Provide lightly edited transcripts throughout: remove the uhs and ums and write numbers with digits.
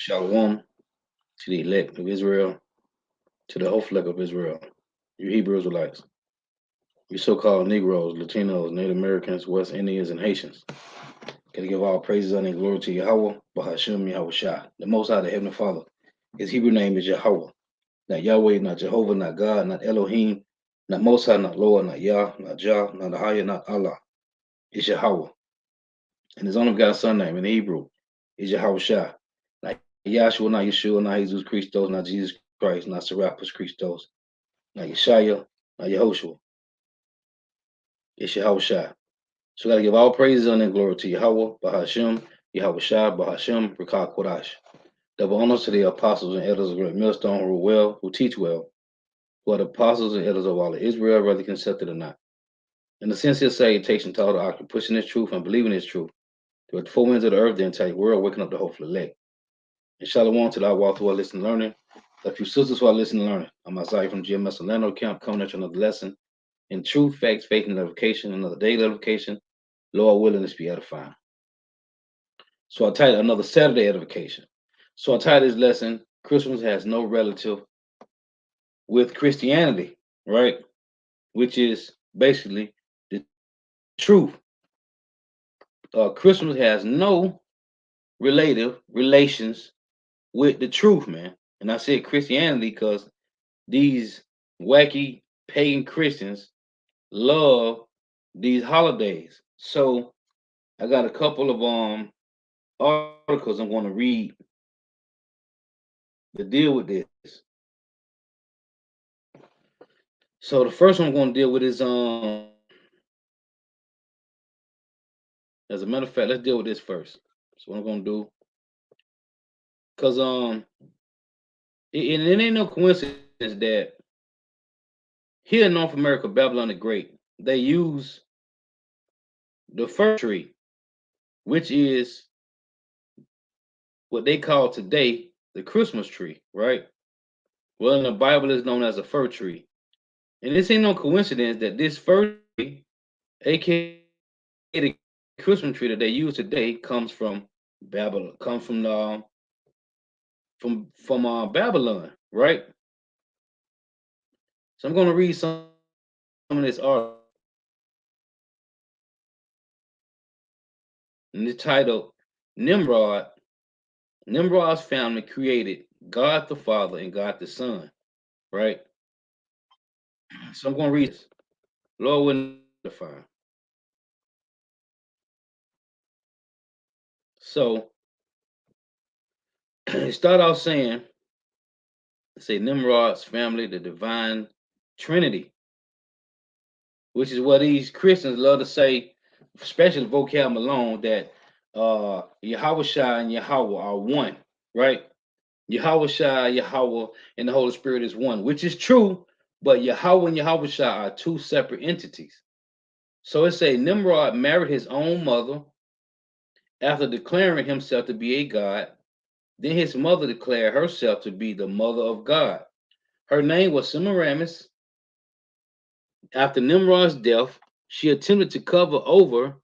Shalom to the elect of Israel, to the whole flock of Israel, you Hebrew Israelites, you so-called Negroes, Latinos, Native Americans, West Indians, and Haitians. Gotta give all praises and glory to Yahweh, Bahashem Yahweh Shah, the Most High, the Heavenly Father. His Hebrew name is Yahweh, not Yahweh, not Jehovah, not God, not Elohim, not Most High, not Lord, not Yah, not Jah, not Ahaya, not Allah. It's Yahweh. And his only God's son name in Hebrew is Yahweh Shah. Not Yahshua, not Yeshua, not Jesus Christos, not Jesus Christ, not Serapis Christos, not Yeshaya, not Yehoshua. It's Yahweh Shah. So we got to give all praises and glory to Yahweh, Bahashem, Yahweh Shah, Bahashem, Rekah Kodash. Double honors to the apostles and elders of Great Millstone who rule well, who teach well, who are the apostles and elders of all of Israel, whether accepted or not. In the sincere salutation to all the occupied, pushing this truth and believing this truth, to the four winds of the earth, the entire world, waking up the hopeful elect. And shalom to our walk who are listening and learning. A few sisters who are listening and learning. I'm Isaiah from GMS Orlando Camp, coming at you another lesson in truth, facts, faith, and edification, another daily edification. Lord willing, this be edifying. So I titled another Saturday edification. So I titled this lesson, Christmas has no relative with Christianity, right? Which is basically the truth. Christmas has no relations with the truth, man. And I said Christianity because these wacky pagan Christians love these holidays. So I got a couple of articles I'm going to read to deal with this. So the first one I'm going to deal with is as a matter of fact, let's deal with this first. So what I'm going to do, because it ain't no coincidence that here in North America, Babylon the Great, they use the fir tree, which is what they call today the Christmas tree, right? Well, in the Bible, it's known as a fir tree. And this ain't no coincidence that this fir tree, aka the Christmas tree that they use today, comes from Babylon, comes from Babylon, right? So I'm going to read some of this article. And the title, Nimrod. Nimrod's family created God the Father and God the Son, right? So I'm going to read this. Lord will define. So it start off saying, say Nimrod's family, the divine Trinity, which is what these Christians love to say, especially vocab Malone, that Yahweh Shai and Yahweh are one, right? Yahweh Shai, Yahweh, and the Holy Spirit is one, which is true, but Yahweh and Yahweh Shai are two separate entities. So it say Nimrod married his own mother after declaring himself to be a god. Then his mother declared herself to be the mother of God. Her name was Semiramis. After Nimrod's death, she attempted to cover over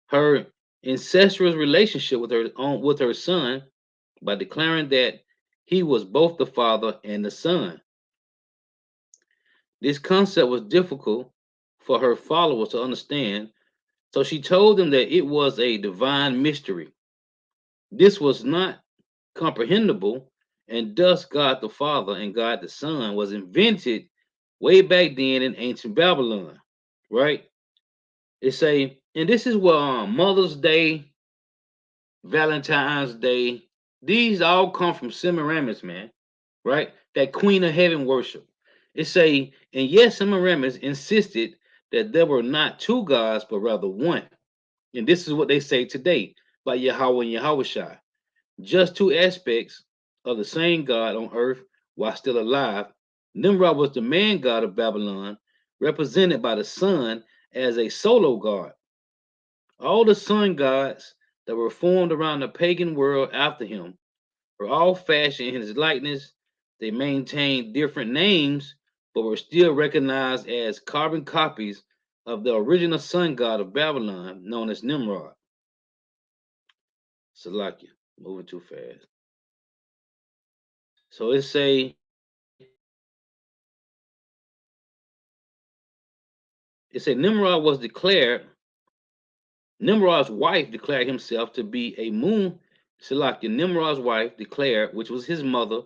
her incestuous relationship with her son by declaring that he was both the father and the son. This concept was difficult for her followers to understand, so she told them that it was a divine mystery. This was not comprehensible, and thus God the Father and God the Son was invented way back then in ancient Babylon, right? It say, and this is what Mother's Day, Valentine's Day, these all come from Semiramis, man, right? That Queen of Heaven worship. It say, and yes, Semiramis insisted that there were not two gods, but rather one. And this is what they say today by Yahweh and Yahweh Shai. Just two aspects of the same God on earth while still alive. Nimrod was the man god of Babylon, represented by the sun as a solo god. All the sun gods that were formed around the pagan world after him were all fashioned in his likeness. They maintained different names, but were still recognized as carbon copies of the original sun god of Babylon, known as Nimrod. Salakia, moving too fast. So it say Nimrod's wife declared himself to be a moon. Salakia, Nimrod's wife declared, which was his mother,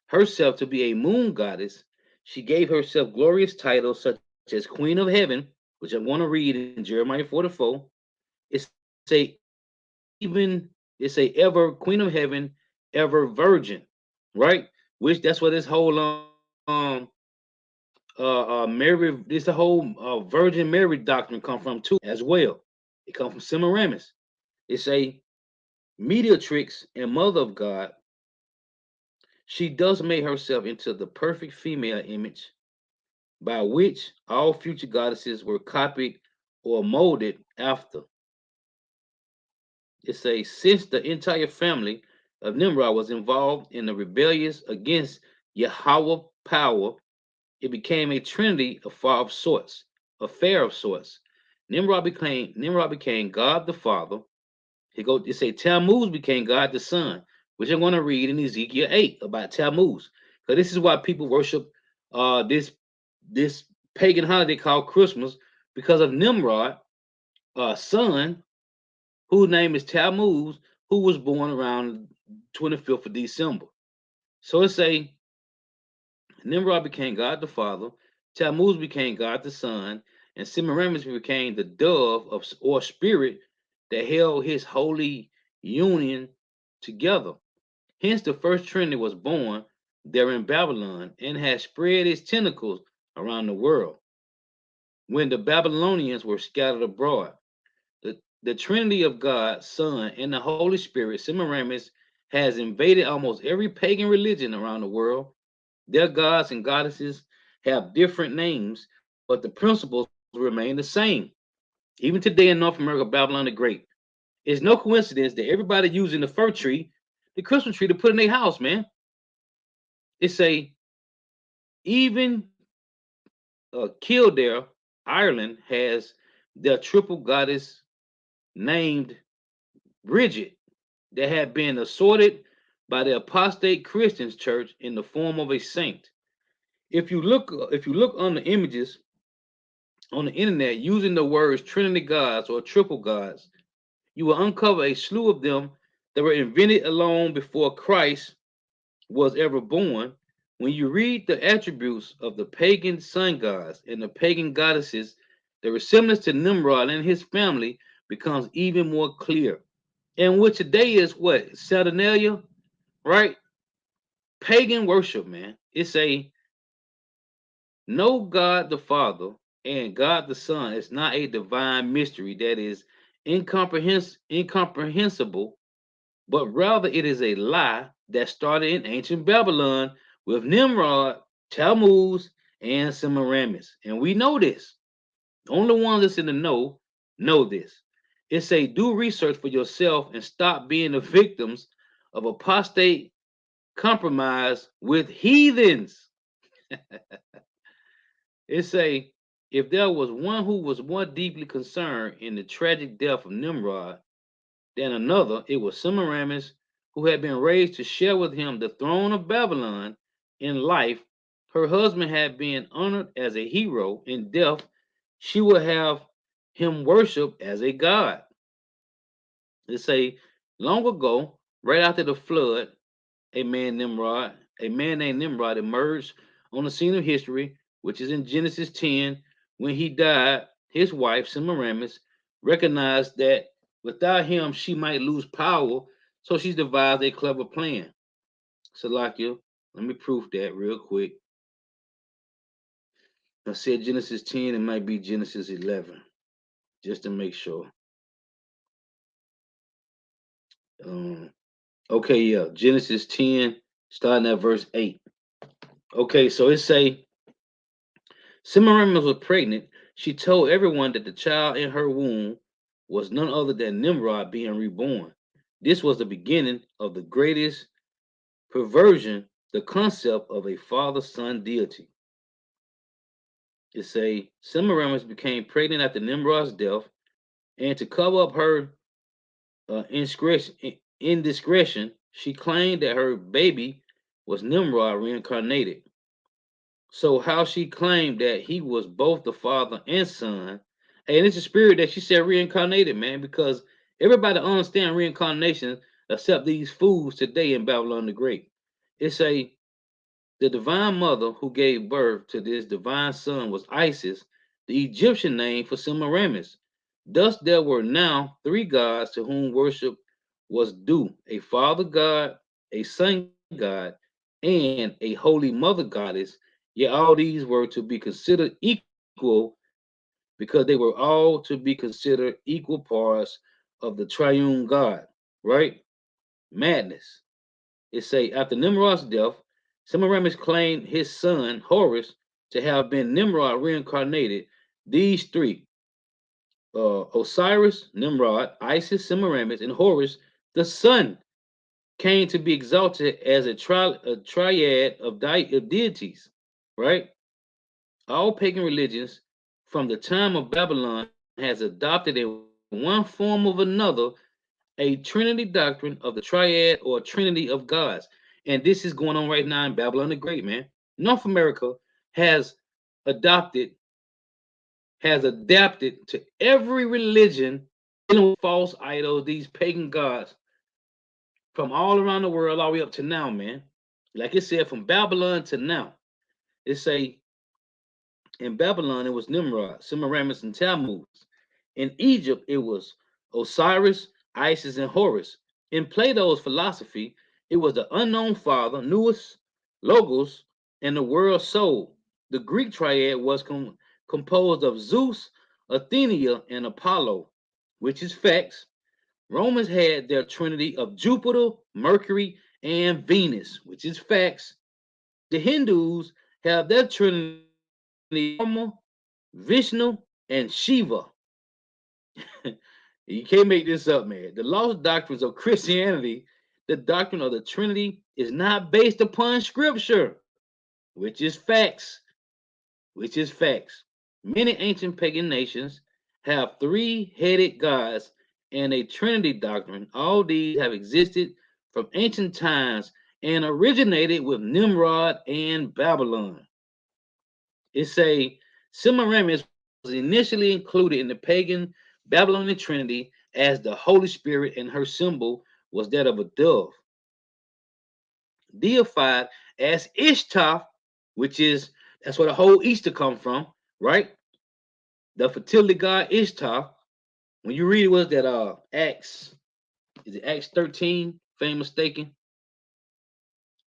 herself to be a moon goddess. She gave herself glorious titles such as Queen of Heaven, which I'm going to read in Jeremiah 44. It's a even it's a ever Queen of Heaven, ever virgin, right? Which that's where this whole Mary, this the whole Virgin Mary doctrine come from too, as well. It comes from Semiramis. It's a mediatrix and mother of God. She does make herself into the perfect female image by which all future goddesses were copied or molded after. It says since the entire family of Nimrod was involved in the rebellious against Yahweh power, it became a trinity of sorts, affair of sorts. Nimrod became God the Father. It say Tammuz became God the Son, which I'm going to read in Ezekiel 8 about Tammuz. Because this is why people worship this pagan holiday called Christmas, because of Nimrod, son, whose name is Tammuz, who was born around 25th of December. So it say Nimrod became God the Father, Tammuz became God the Son, and Semiramis became the dove of or spirit that held his holy union together. Hence, the first Trinity was born there in Babylon and has spread its tentacles around the world. When the Babylonians were scattered abroad, the Trinity of God, Son, and the Holy Spirit, Semiramis, has invaded almost every pagan religion around the world. Their gods and goddesses have different names, but the principles remain the same. Even today in North America, Babylon the Great. It's no coincidence that everybody using the fir tree, the Christmas tree, to put in their house, man. It's a even Kildare, Ireland, has their triple goddess named Bridget that had been assorted by the apostate Christians church in the form of a saint. If you look on the images on the internet using the words Trinity gods or triple gods, you will uncover a slew of them that were invented long before Christ was ever born. When you read the attributes of the pagan sun gods and the pagan goddesses, the resemblance to Nimrod and his family becomes even more clear. And what today is what? Saturnalia, right? Pagan worship, man. It's a no God the Father and God the Son is not a divine mystery that is incomprehensible, but rather it is a lie that started in ancient Babylon with Nimrod, Tammuz, and Semiramis. And we know this. The only ones that's in the know this. It's a do research for yourself and stop being the victims of apostate compromise with heathens. It's a if there was one who was more deeply concerned in the tragic death of Nimrod than another, it was Semiramis, who had been raised to share with him the throne of Babylon in life. Her husband had been honored as a hero. In death, she would have him worshipped as a god. They say long ago, right after the flood, a man named Nimrod emerged on the scene of history, which is in Genesis 10. When he died, his wife, Semiramis, recognized that without him, she might lose power, so she devised a clever plan. Salakia, let me prove that real quick. I said Genesis 10, it might be Genesis 11, just to make sure. Um, okay, yeah, Genesis 10, starting at verse 8. Okay, so it say Semiramis was pregnant. She told everyone that the child in her womb was none other than Nimrod being reborn. This was the beginning of the greatest perversion, the concept of a father-son deity. It say Semiramis became pregnant after Nimrod's death, and to cover up her indiscretion, she claimed that her baby was Nimrod reincarnated. So how she claimed that he was both the father and son, and it's a spirit that she said reincarnated, man, because everybody understand reincarnation except these fools today in Babylon the Great. It's a the divine mother who gave birth to this divine son was Isis, the Egyptian name for Semiramis. Thus there were now three gods to whom worship was due: a father god, a son god, and a holy mother goddess. Yet all these were to be considered equal because they were all to be considered equal parts of the triune God, right? Madness. It say after Nimrod's death, Semiramis claimed his son Horus to have been Nimrod reincarnated. These three, Osiris, Nimrod, Isis, Semiramis, and Horus, the sun, came to be exalted as a triad of deities, right? All pagan religions from the time of Babylon has adopted in one form or another a trinity doctrine of the triad or trinity of gods. And this is going on right now in Babylon the Great, man. North America has adopted, has adapted to every religion dealing with false idols, these pagan gods from all around the world, all the way up to now, man. Like it said, from Babylon to now. It say in Babylon it was Nimrod, Semiramis, and Tammuz. In Egypt it was Osiris, Isis, and Horus. In Plato's philosophy, it was the unknown father, Nous, Logos, and the world soul. The Greek triad was composed of Zeus, Athena, and Apollo, which is facts. Romans had their trinity of Jupiter, Mercury, and Venus, which is facts. The Hindus have their trinity Brahma, Vishnu, and Shiva. You can't make this up, man. The lost doctrines of Christianity, the doctrine of the Trinity, is not based upon Scripture, which is facts. Which is facts. Many ancient pagan nations have three-headed gods and a Trinity doctrine. All these have existed from ancient times and originated with Nimrod and Babylon. It's a Semiramis was initially included in the pagan Babylonian Trinity as the Holy Spirit, and her symbol was that of a dove. Deified as Ishtar, which is that's where the whole Easter come from, right? The fertility god Ishtar. When you read it, was that Acts? Is it Acts 13? If I'm mistaken.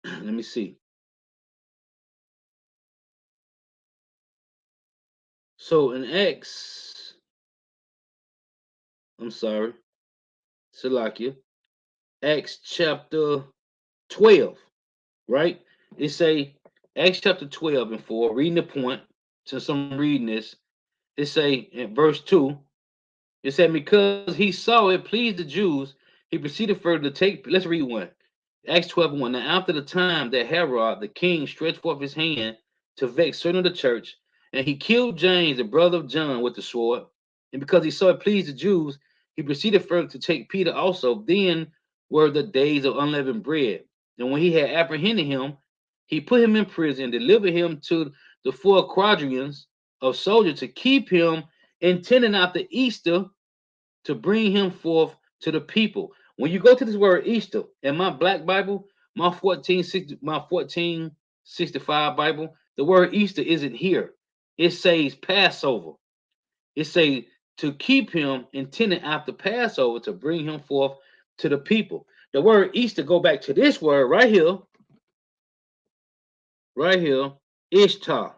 Let me see. So in Acts, I'm sorry, Salakia, Acts chapter 12, right? It say Acts chapter 12 and 4, reading the point, since I'm reading this, it say in verse 2, it said, because he saw it pleased the Jews, he proceeded further to take, let's read one. Acts 12 and 1. Now after the time that Herod the king stretched forth his hand to vex certain of the church, and he killed James, the brother of John, with the sword, and because he saw it pleased the Jews, he proceeded further to take Peter also. Then were the days of unleavened bread. And when he had apprehended him, he put him in prison, delivered him to the four quadrillions of soldiers to keep him, intending after Easter to bring him forth to the people. When you go to this word Easter in my black Bible, my 1465 Bible, the word Easter isn't here. It says Passover. It says to keep him intended after Passover to bring him forth to the people. The word Easter go back to this word right here, Ishtar.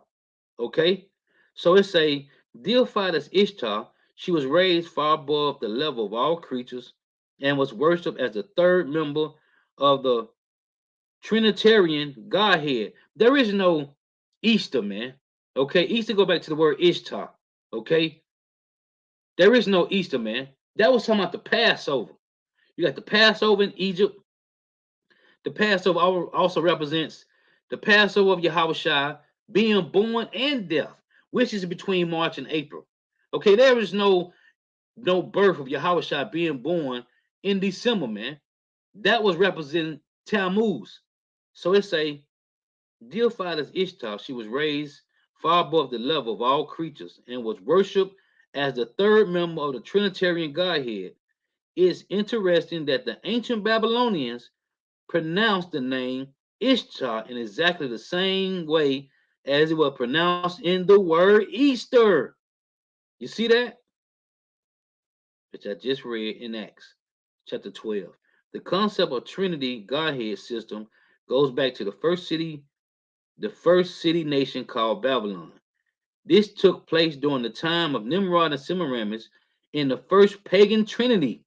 Okay, so it's a deified as Ishtar. She was raised far above the level of all creatures and was worshipped as the third member of the Trinitarian Godhead. There is no Easter, man. Okay, Easter go back to the word Ishtar. Okay, there is no Easter, man. That was talking about the Passover. You got the Passover in Egypt. The Passover also represents the Passover of Yahushua being born and death, which is between March and April. Okay, there is no birth of Yahushua being born in December, man. That was representing Tammuz. So it say, deified as Ishtar, she was raised far above the level of all creatures and was worshipped as the third member of the Trinitarian Godhead. It's interesting that the ancient Babylonians pronounced the name Ishtar in exactly the same way as it was pronounced in the word Easter. You see that? Which I just read in Acts chapter 12. The concept of Trinity Godhead system goes back to the first city nation called Babylon. This took place during the time of Nimrod and Semiramis in the first pagan trinity.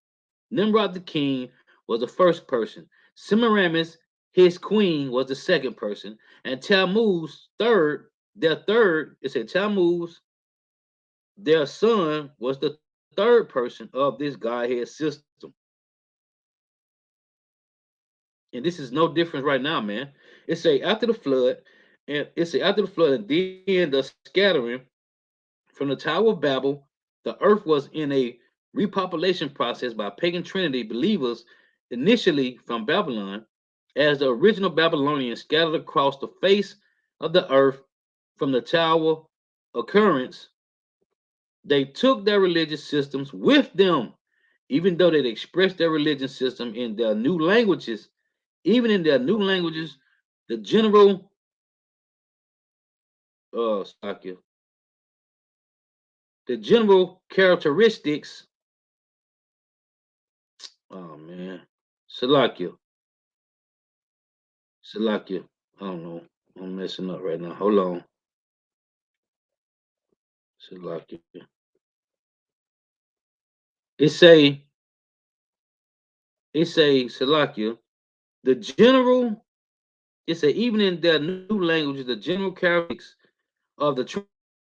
Nimrod the king was the first person. Semiramis, his queen, was the second person. And Tammuz, it said Tammuz, their son, was the third person of this Godhead system. And this is no difference right now, man. It say after the flood, and then the scattering from the Tower of Babel, the earth was in a repopulation process by pagan Trinity believers, initially from Babylon, as the original Babylonians scattered across the face of the earth from the Tower occurrence. They took their religious systems with them, even though they expressed their religious system in their new languages. Even in their new languages, the general uh the general characteristics. Oh man, Salakia, Salakia. I don't know. I'm messing up right now. Hold on, Salakia. It say Salakia. The general. It say even in their new languages, the general characteristics of the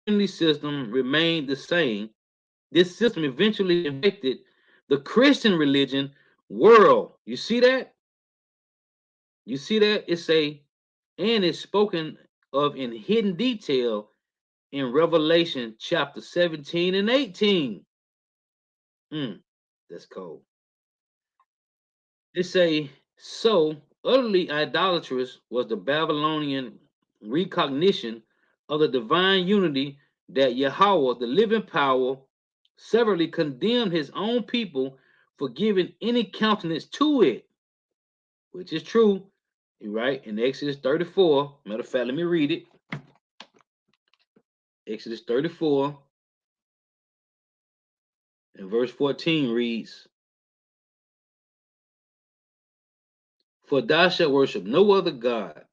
Trinity system remained the same. This system eventually infected the Christian religion world. You see that? You see that? It's a and it's spoken of in hidden detail in Revelation chapter 17 and 18. That's cold. It say, so utterly idolatrous was the Babylonian recognition of the divine unity that Yahweh, the living power, severally condemned his own people for giving any countenance to it, which is true. Right in Exodus 34. Matter of fact, let me read it. Exodus 34 and verse 14 reads, for thou shalt worship no other God,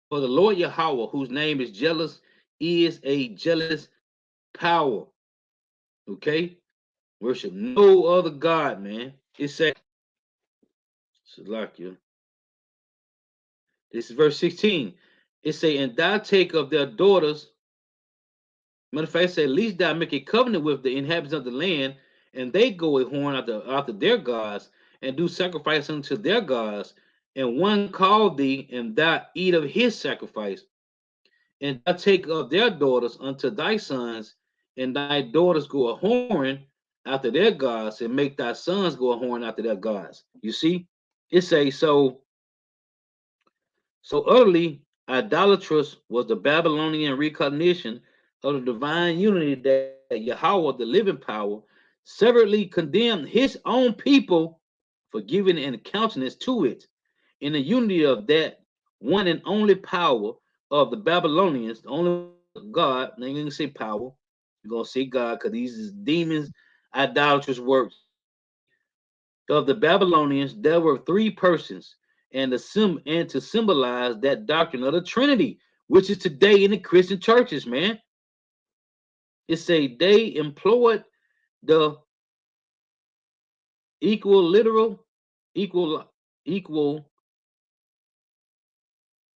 for the Lord Yahweh, whose name is jealous, is a jealous power. Okay? Worship no other God, man. It says, Salakia. This is verse 16. It say, and thou take of their daughters. Matter of fact, it say, at least thou make a covenant with the inhabitants of the land, and they go a horn after their gods, and do sacrifice unto their gods. And one call thee, and thou eat of his sacrifice. And thou take of their daughters unto thy sons, and thy daughters go a horn after their gods, and make thy sons go a horn after their gods. You see, it say so utterly idolatrous was the Babylonian recognition of the divine unity that Yahweh, the living power, severally condemned his own people for giving an countenance to it. In the unity of that one and only power of the Babylonians, the only God, I ain't gonna say power, you're gonna say God because these is demons, idolatrous works. Of the Babylonians, there were three persons, and to symbolize that doctrine of the Trinity, which is today in the Christian churches, man. It say they employed the equal literal, equal, equal,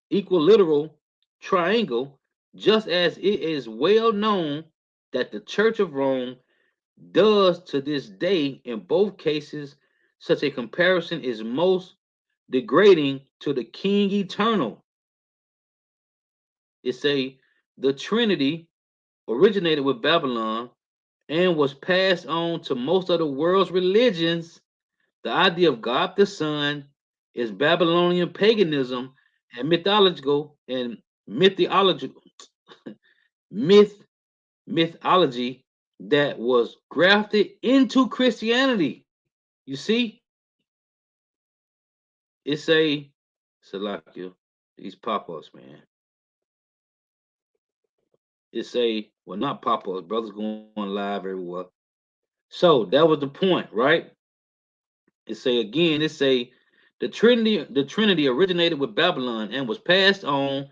equal literal triangle, just as it is well known that the Church of Rome does to this day. In both cases, such a comparison is most degrading to the King Eternal. It say the Trinity originated with Babylon and was passed on to most of the world's religions. The idea of God the Son is Babylonian paganism and mythological and mythological myth mythology that was grafted into Christianity. You see, it's a Salakia, these pop-ups, man. It's a well, not pop-ups, brothers going live everywhere. So that was the point, right? It say again, it say the Trinity originated with Babylon and was passed on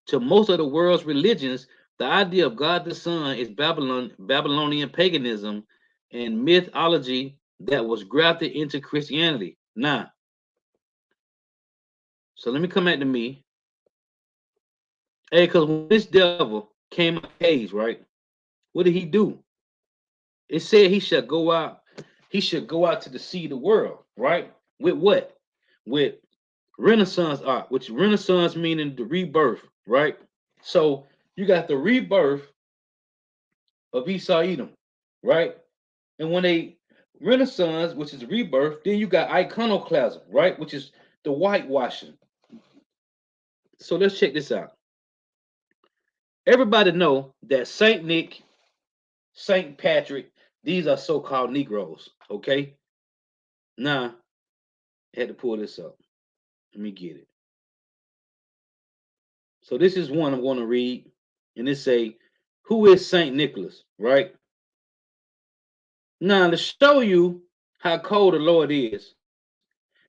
to most of the world's religions. The idea of God the Son is Babylonian paganism and mythology that was grafted into Christianity. Now, so let me come back to me. Hey, because when this devil came out of the cage, right? What did he do? It said he should go out to the see the world, right? With what? With Renaissance art, which Renaissance meaning the rebirth, right? So you got the rebirth of Esau Edom, right? And when they Renaissance, which is rebirth, then you got iconoclasm, right? Which is the whitewashing. So let's check this out. Everybody know that Saint Nick, Saint Patrick, these are so-called Negroes. Okay. Now I had to pull this up. Let me get it. So this is one I'm going to read, and it say, "Who is Saint Nicholas?" Right now, to show you how cold the Lord is,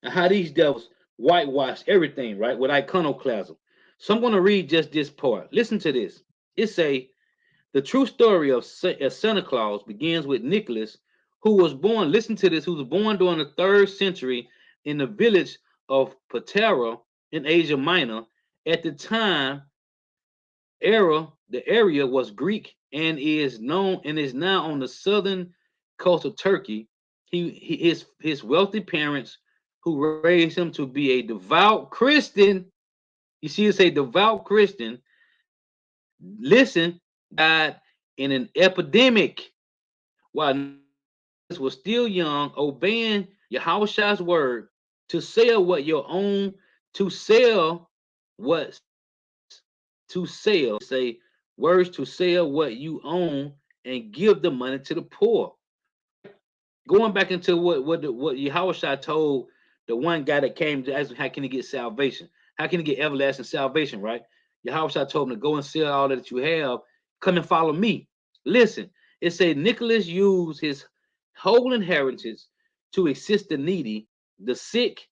and how these devils whitewash everything, right, with iconoclasm. So I'm going to read just this part. Listen to this. It say, "The true story of Santa Claus begins with Nicholas, who was born. Listen to this. Who was born during the 3rd century in the village of Patara in Asia Minor. At the time, the area was Greek and is now on the southern coast of Turkey. His wealthy parents, who raised him to be a devout Christian. You see, it's a devout Christian. Listen, died in an epidemic while Nicholas was still young, obeying Yahushua's word to sell what your own to sell what to sell, say words to sell what you own and give the money to the poor." Going back into what Yahushua told the one guy that came to ask him, how can he get salvation? How can he get everlasting salvation, right? Yahushua told him to go and sell all that you have, come and follow me. Listen, it said Nicholas used his whole inheritance to assist the needy, the sick,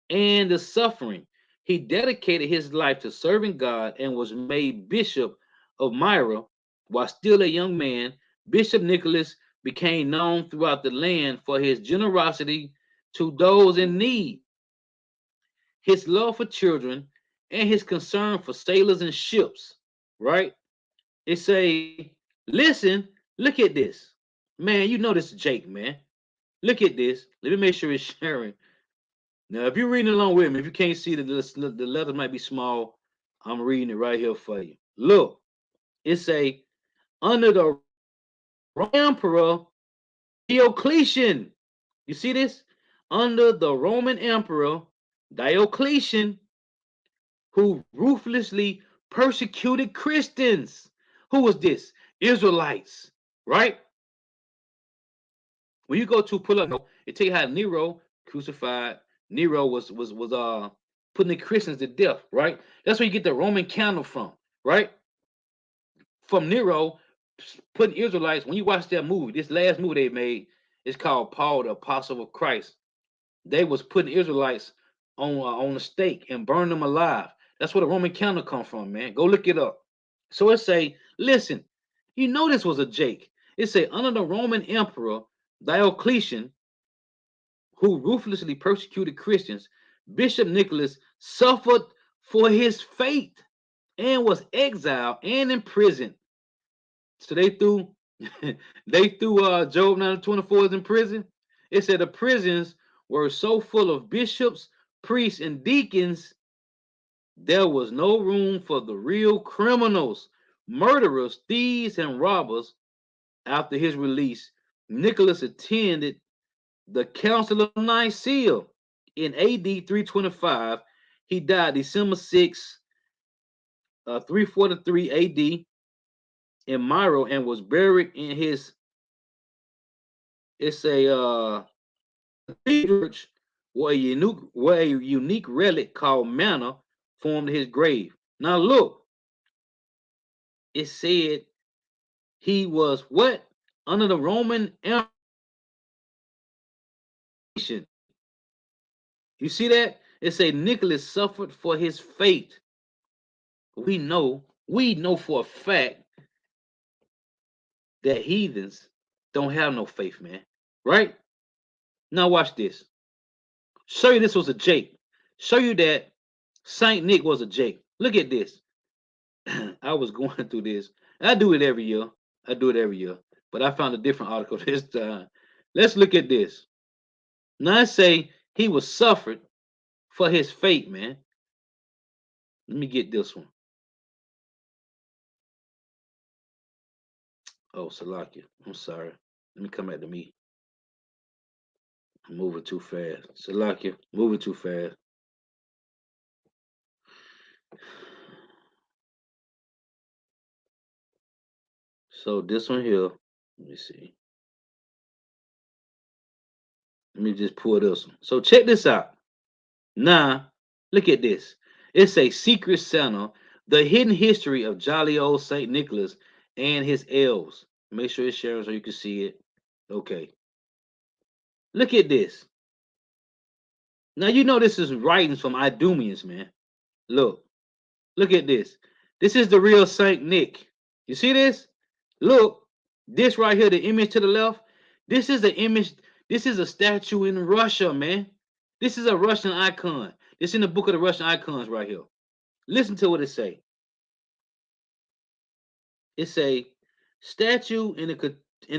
and the suffering. He dedicated his life to serving God and was made Bishop of Myra while still a young man. Bishop Nicholas became known throughout the land for his generosity to those in need, his love for children, and his concern for sailors and ships. Right? It say, listen, look at this. Man, you know this is Jake, man. Look at this. Let me make sure it's sharing. Now, if you're reading along with me, if you can't see the letter might be small, I'm reading it right here for you. Look, it say under the Emperor Diocletian. You see this? Under the Roman Emperor Diocletian, who ruthlessly persecuted Christians. Who was this? Israelites, right? When you go to pull up, it tell you how Nero crucified. Nero was putting the Christians to death, right? That's where you get the Roman candle from, right? From Nero putting Israelites. When you watch that movie, this last movie they made, it's called Paul the Apostle of Christ. They was putting Israelites on the stake and burn them alive. That's where the Roman candle come from, man. Go look it up. So it say, listen, you know this was a Jake. It say under the Roman Emperor Diocletian, who ruthlessly persecuted Christians, Bishop Nicholas suffered for his faith and was exiled and imprisoned. So they threw they threw Job 9:24 in prison. It said the prisons were so full of bishops, priests, and deacons, there was no room for the real criminals, murderers, thieves, and robbers. After his release, Nicholas attended the Council of Nicaea in AD 325. He died December 6, 343 AD in Myro and was buried in his, it's a church where a unique relic called manna formed his grave. Now look, it said he was what? Under the Roman Empire. You see that? It say Nicholas suffered for his faith. We know for a fact that heathens don't have no faith, man. Right? Now watch this. Show you this was a Jake. Show you that Saint Nick was a Jake. Look at this. I was going through this. I do it every year. I do it every year. But I found a different article this time. Let's look at this. Now I say he was suffered for his fate, man. Let me get this one. Oh, Salakia. I'm sorry. Let me come back to me. I'm moving too fast. Salakia, moving too fast. So this one here, let me see. Let me just pull this one. So check this out. Now, look at this. It's a Secret Santa, the hidden history of jolly old St. Nicholas and his elves. Make sure it's sharing so you can see it. Okay. Look at this. Now you know this is writings from Idumeans, man. Look. Look at this. This is the real Saint Nick. You see this? Look. This right here, the image to the left. This is the image. This is a statue in Russia, man. This is a Russian icon. It's in the book of the Russian icons right here. Listen to what it say. It's a statue in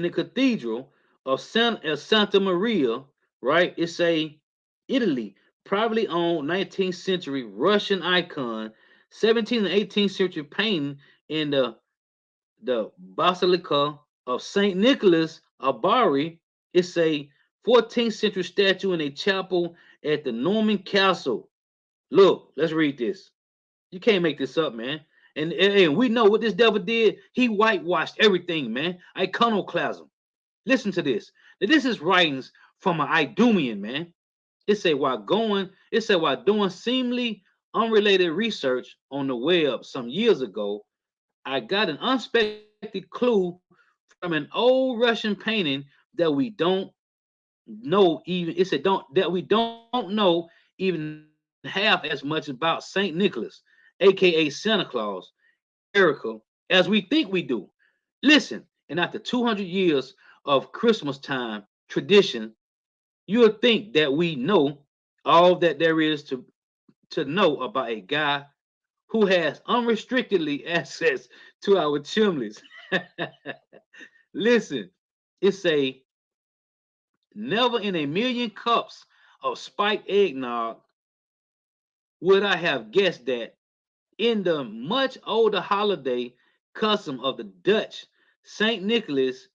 the cathedral of Santa Maria, right? It's a Italy, privately owned 19th century Russian icon, 17th and 18th century painting in the Basilica of Saint Nicholas of Bari. It's a 14th century statue in a chapel at the Norman Castle. Look, let's read this. You can't make this up, man. And we know what this devil did. He whitewashed everything, man. Iconoclasm. Listen to this. Now, this is writings from an Idumean, man. It said while doing seemingly unrelated research on the web some years ago, I got an unexpected clue from an old Russian painting that we don't know even. It said don't that we don't know even half as much about Saint Nicholas, aka Santa Claus, America, as we think we do. Listen, and after 200 years of Christmas time tradition, you'll think that we know all that there is to know about a guy who has unrestrictedly access to our chimneys. Listen, it's a never in a million cups of spiked eggnog would I have guessed that in the much older holiday custom of the Dutch, St. Nicholas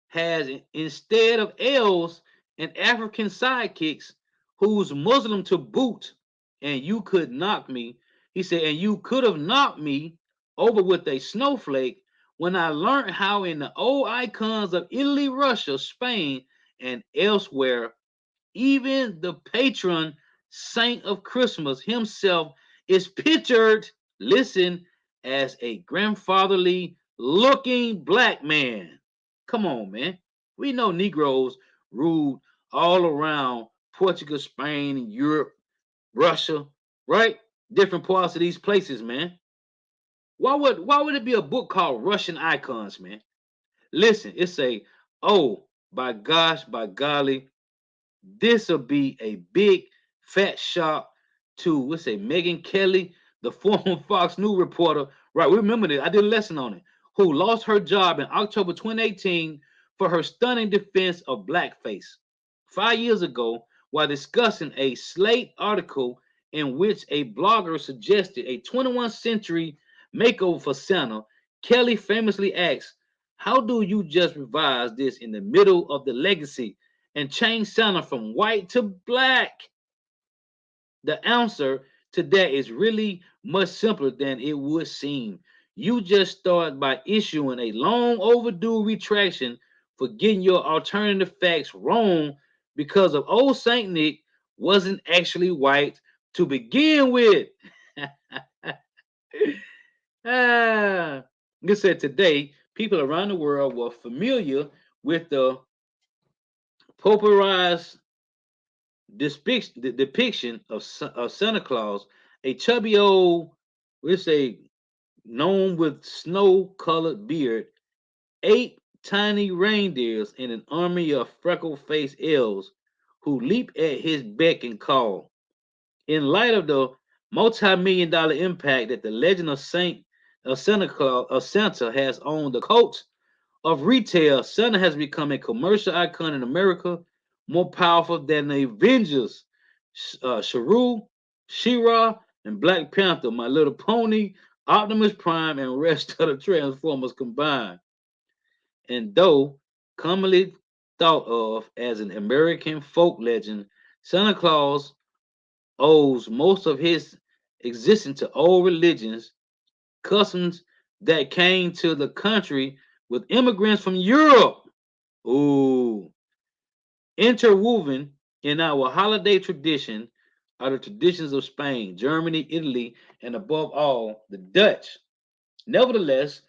has, instead of elves and African sidekicks, who's Muslim to boot, and you could knock me. He said, and you could have knocked me over with a snowflake when I learned how in the old icons of Italy, Russia, Spain, and elsewhere, even the patron saint of Christmas himself is pictured, listen, as a grandfatherly looking black man. Come on, man. We know Negroes ruled all around Portugal, Spain, Europe, Russia, right? Different parts of these places, man. Why would it be a book called Russian Icons, man? Listen, it's a oh by gosh, by golly, this will be a big fat shock to let's say Megan Kelly, the former Fox News reporter. Right, we remember this. I did a lesson on it. Who lost her job in October 2018 for her stunning defense of blackface 5 years ago while discussing a Slate article in which a blogger suggested a 21st century makeover for Santa. Kelly famously asked, "How do you just revise this in the middle of the legacy and change Santa from white to black?" The answer to that is really much simpler than it would seem. You just start by issuing a long overdue retraction for getting your alternative facts wrong because of old Saint Nick wasn't actually white to begin with. ah, like I said, today, people around the world were familiar with the popularized the depiction of Santa Claus, a chubby old, we say, gnome with snow-colored beard, 8 tiny reindeers, and an army of freckle-faced elves who leap at his beck and call. In light of the multi-million-dollar impact that the legend of Santa Claus of Santa has on the cult of retail, Santa has become a commercial icon in America, more powerful than the Avengers, Sharu, She-Ra, and Black Panther, My Little Pony, Optimus Prime, and rest of the Transformers combined. And though commonly thought of as an American folk legend, Santa Claus owes most of his existence to old religions, customs that came to the country with immigrants from Europe. Ooh. Interwoven in our holiday tradition are the traditions of Spain, Germany, Italy, and above all, the Dutch. Nevertheless,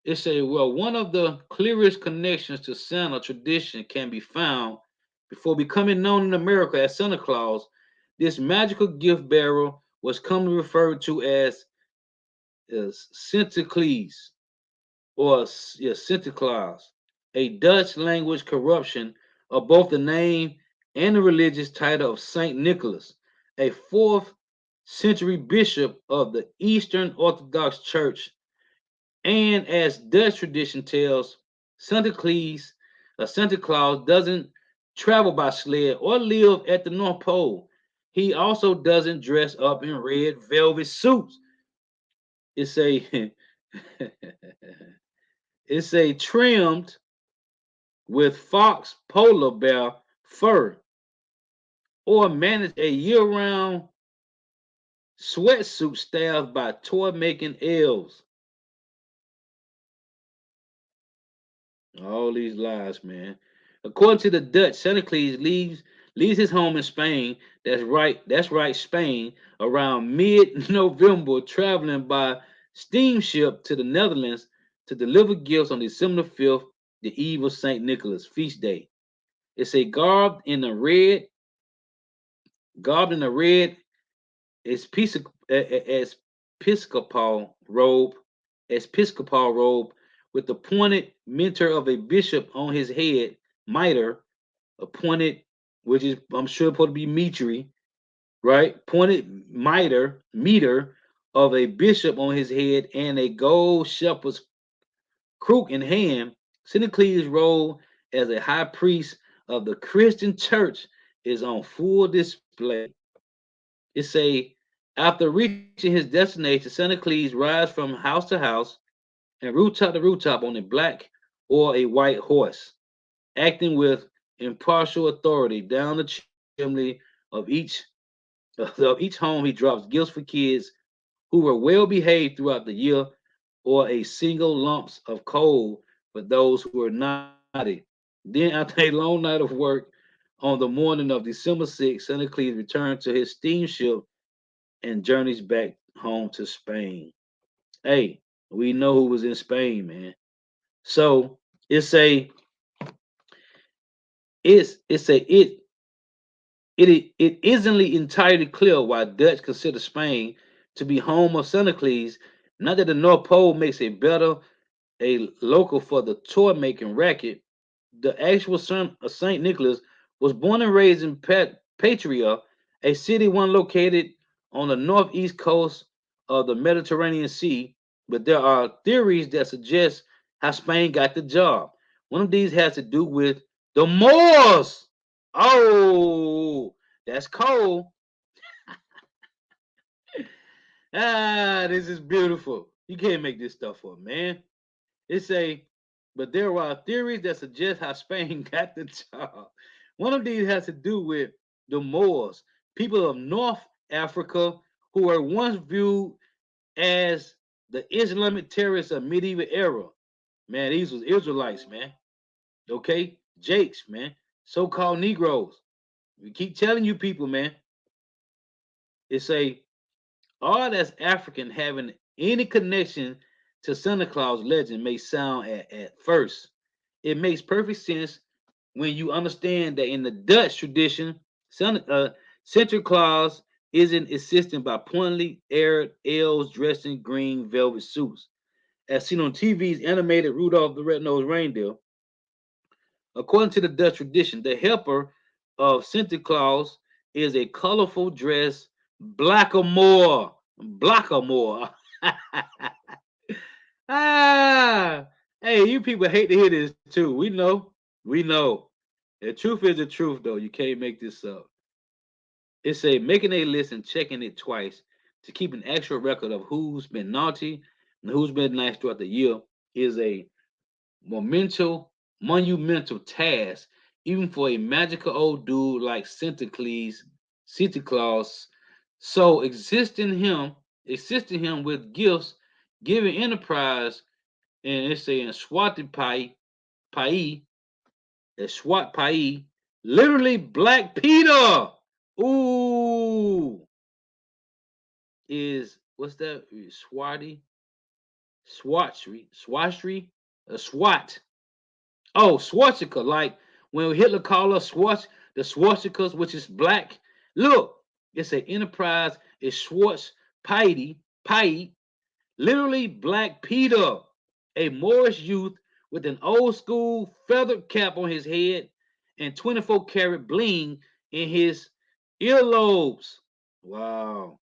it's a well, one of the clearest connections to Santa tradition can be found before becoming known in America as Santa Claus. This magical gift bearer was commonly referred to as Sinterklaas or Sinterklaas, a Dutch language corruption of both the name and the religious title of Saint Nicholas, a 4th century bishop of the Eastern Orthodox Church. And as Dutch tradition tells, Santa Claus doesn't travel by sled or live at the North Pole. He also doesn't dress up in red velvet suits. It's a it's a trimmed with fox polar bear fur or manage a year-round sweatsuit staffed by toy-making elves. All these lies, man. According to the Dutch, Santa Claus leaves his home in Spain. That's right, Spain, around mid-November, traveling by steamship to the Netherlands to deliver gifts on December 5th, the eve of Saint Nicholas feast day. It's a garbed in a red episcopal robe, episcopal robe with the pointed mentor of a bishop on his head, mitre, appointed, which is I'm sure supposed to be mitre, right? Pointed meter of a bishop on his head, and a gold shepherd's crook in hand. Sinclair's role as a high priest of the Christian church is on full display. It's a after reaching his destination, Santa Claus rides from house to house and rooftop to rooftop on a black or a white horse, acting with impartial authority down the chimney of each home. He drops gifts for kids who were well behaved throughout the year, or a single lumps of coal for those who were naughty. Then, after a long night of work on the morning of December 6th, Santa Claus returns to his steamship and journeys back home to Spain. Hey, we know who was in Spain, man. So it's a it's a it isn't entirely clear why Dutch consider Spain to be home of Santa Claus. Not that the North Pole makes it better a local for the toy making racket. The actual son of Saint Nicholas was born and raised in Patria, a city one located on the northeast coast of the Mediterranean Sea. But there are theories that suggest how Spain got the job. One of these has to do with the Moors. Oh, that's cold. This is beautiful. You can't make this stuff up, man. It's a, but there are theories that suggest how Spain got the job. One of these has to do with the Moors, people of North Africa who were once viewed as the Islamic terrorists of medieval era. Man, these was Israelites, man. Okay, Jakes, man, so-called Negroes. We keep telling you people, man. It's a all that's African having any connection to Santa Claus legend may sound at first. It makes perfect sense when you understand that in the Dutch tradition, Santa Claus isn't assisted by pointedly aired elves dressed in green velvet suits, as seen on TV's animated Rudolph the Red-Nosed Reindeer. According to the Dutch tradition, the helper of Santa Claus is a colorful dressed blackamoor. Blackamoor. Ah, hey, you people hate to hear this too. We know. We know. The truth is the truth, though. You can't make this up. It's a making a list and checking it twice to keep an actual record of who's been naughty and who's been nice throughout the year is a monumental task, even for a magical old dude like Santa Claus. So assisting him with gifts, giving enterprise, and it's saying Pai, a SWAT Pai, literally Black Peter. Ooh, is what's that? Swatty, Swatry, a SWAT. Oh, swastika, like when Hitler called us the swastikas, which is black. Look, it's an enterprise. It's Schwartz Piety, literally Black Peter, a Moorish youth with an old school feathered cap on his head and 24-karat bling in his earlobes. Wow.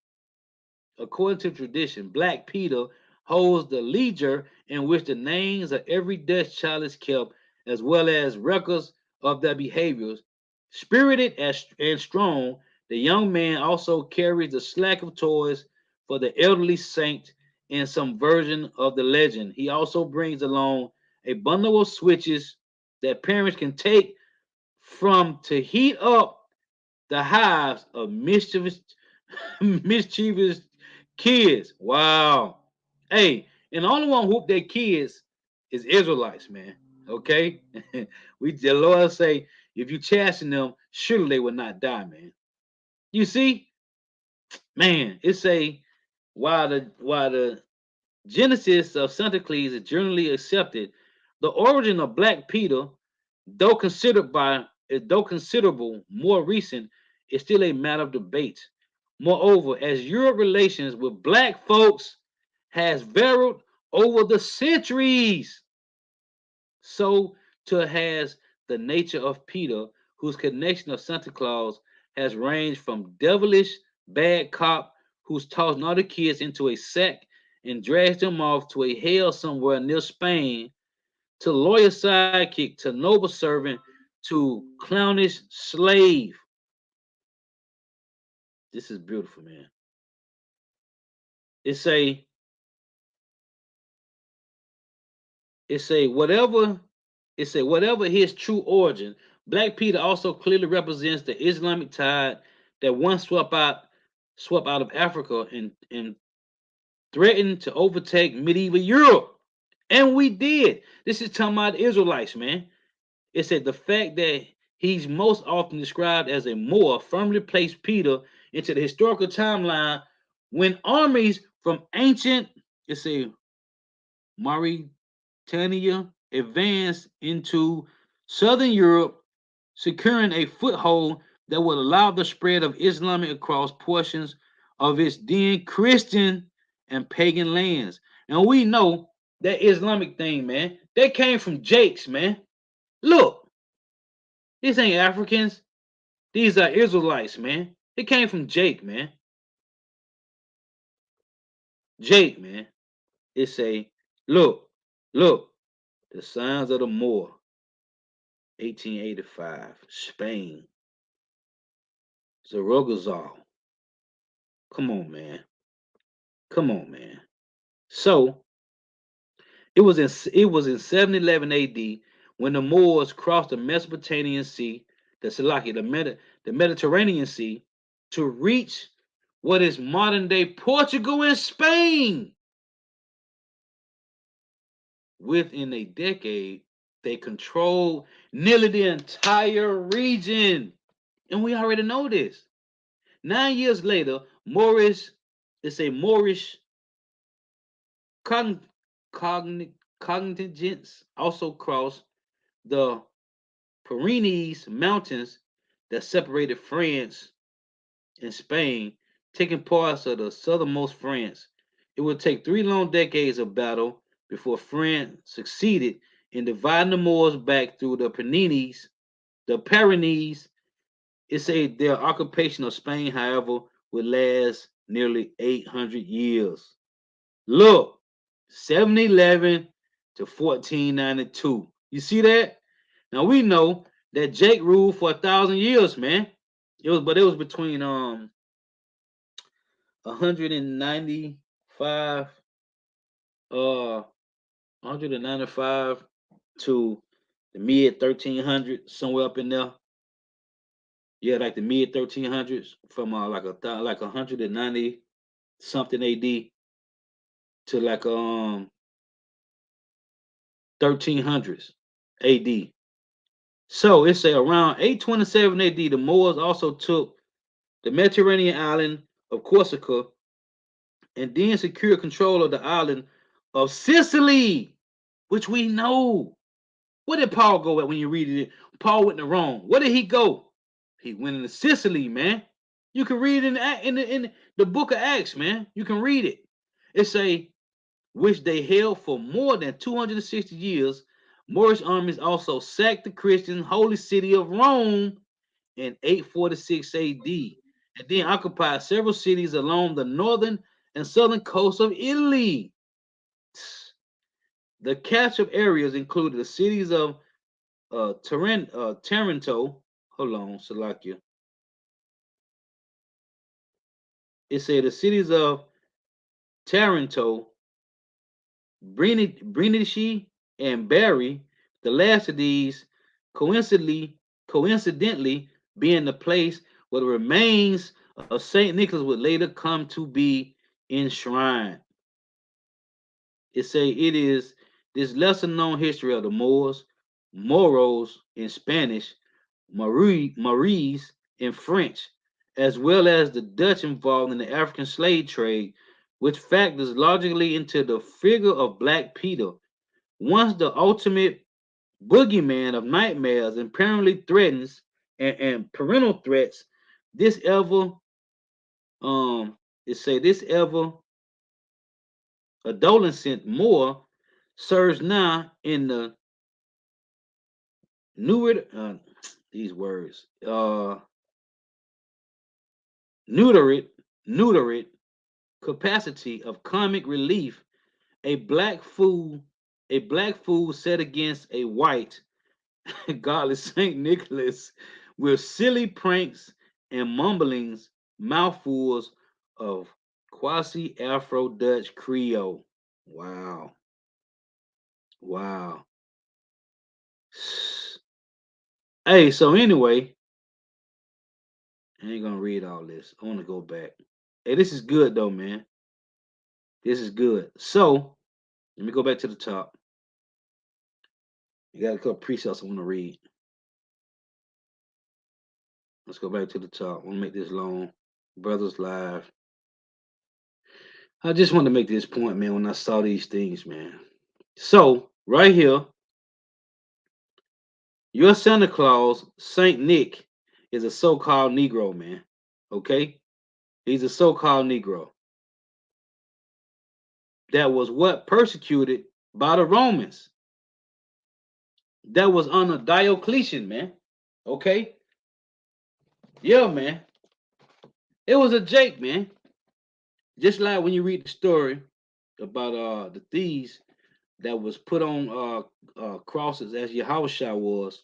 According to tradition, Black Peter holds the ledger in which the names of every Dutch child is kept, as well as records of their behaviors. Spirited and strong, the young man also carries the slack of toys for the elderly saint in some version of the legend. He also brings along a bundle of switches that parents can take from to heat up the hives of mischievous kids. Wow. Hey, and the only one who whoop their kids is Israelites, man. Okay? The Lord say, if you chasten them, surely they will not die, man. You see, man, it's a while the Genesis of Santa Claus is generally accepted, the origin of Black Peter, though though considerable more recent, is still a matter of debate. Moreover, as Europe relations with black folks has varied over the centuries, so too has the nature of Peter, whose connection of Santa Claus has ranged from devilish bad cop who's tossed naughty kids into a sack and drags them off to a hell somewhere near Spain, to lawyer sidekick, to noble servant, to clownish slave. This is beautiful, man. It's a it's a whatever it's a whatever his true origin. Black Peter also clearly represents the Islamic tide that once swept out of Africa and threatened to overtake medieval Europe. And we did. This is talking about Israelites, man. It said the fact that he's most often described as a Moor firmly placed Peter into the historical timeline when armies from ancient, it's a Mauritania advanced into southern Europe, securing a foothold that would allow the spread of Islam across portions of its then Christian and pagan lands. And we know that Islamic thing, man, they came from Jakes, man. Look, these ain't Africans. These are Israelites, man. It came from Jake, man. Jake, man. It's a look, the signs of the Moor, 1885, Spain, Zaragoza. Come on, man. Come on, man. So it was in 711 AD when the Moors crossed the Mesopotamian Sea, the Mediterranean Sea, to reach what is modern day Portugal and Spain. Within a decade, they controlled nearly the entire region. And we already know this. 9 years later, Moorish cogn- contingents also crossed the Pyrenees Mountains that separated France and Spain, taking parts of the southernmost France. It would take 3 long decades of battle before France succeeded in dividing the Moors back through the Pyrenees. The Pyrenees, it said their occupation of Spain, however, would last nearly 800 years. Look, 711 to 1492. You see that? Now we know that Jake ruled for 1,000 years, man. It was between 195 uh 195 to the mid 1300s, somewhere up in there. Yeah, like the mid 1300s, from like 190 something AD to like 1300s AD. So it's a around 827 AD, the Moors also took the Mediterranean island of Corsica and then secured control of the island of Sicily, which we know. Where did Paul go at when you read it? Paul went to Rome. Where did he go? He went into Sicily, man. You can read it in the book of Acts, man. You can read it. It say, which they held for more than 260 years. Moorish armies also sacked the Christian holy city of Rome in 846 AD, and then occupied several cities along the northern and southern coast of Italy. The captured areas included the cities of Taranto. Hold on, Salakia. It said the cities of Taranto, Brindisi, and Bari. The last of these, coincidentally, being the place where the remains of Saint Nicholas would later come to be enshrined. It say it is this lesser known history of the Moors, Moros in Spanish, Maries in French, as well as the Dutch involved in the African slave trade, which factors logically into the figure of Black Peter, once the ultimate boogeyman of nightmares and apparently threatens and parental threats. This ever it say this ever adolescent Moor serves now in the newer these words neutered capacity of comic relief, a black fool set against a white godless Saint Nicholas with silly pranks and mumblings, mouthfuls of quasi Afro Dutch Creole. Wow. Wow. Hey, so anyway, I ain't gonna read all this. I wanna go back. Hey, this is good though, man. This is good. So let me go back to the top. You got a couple precepts I want to read. Let's go back to the top. I want to make this long. Brothers Live. I just want to make this point, man, when I saw these things, man. So, right here, your Santa Claus, Saint Nick, is a so-called Negro, man. Okay? He's a so-called Negro. That was what? Persecuted by the Romans. That was under Diocletian, man. Okay? Yeah, man. It was a Jake, man. Just like when you read the story about the thieves that was put on crosses as Yahushua was,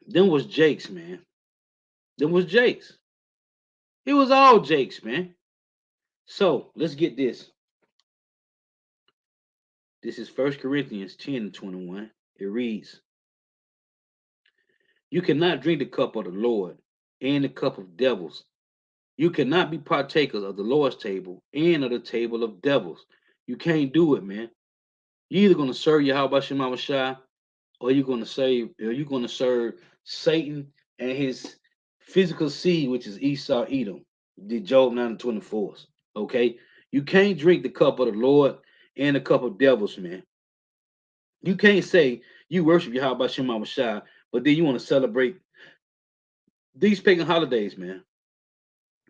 them was Jakes, man. Them was Jakes. It was all Jakes, man. So let's get this. This is 1 Corinthians 10 and 21. It reads, you cannot drink the cup of the Lord and the cup of devils. You cannot be partakers of the Lord's table and of the table of devils. You can't do it, man. You're either gonna serve Yahweh Shema Shai, or you're gonna serve Satan and his physical seed, which is Esau Edom. The Job 9:24. Okay? You can't drink the cup of the Lord and the cup of devils, man. You can't say you worship Yahweh Shema Shai, but then you want to celebrate these pagan holidays, man.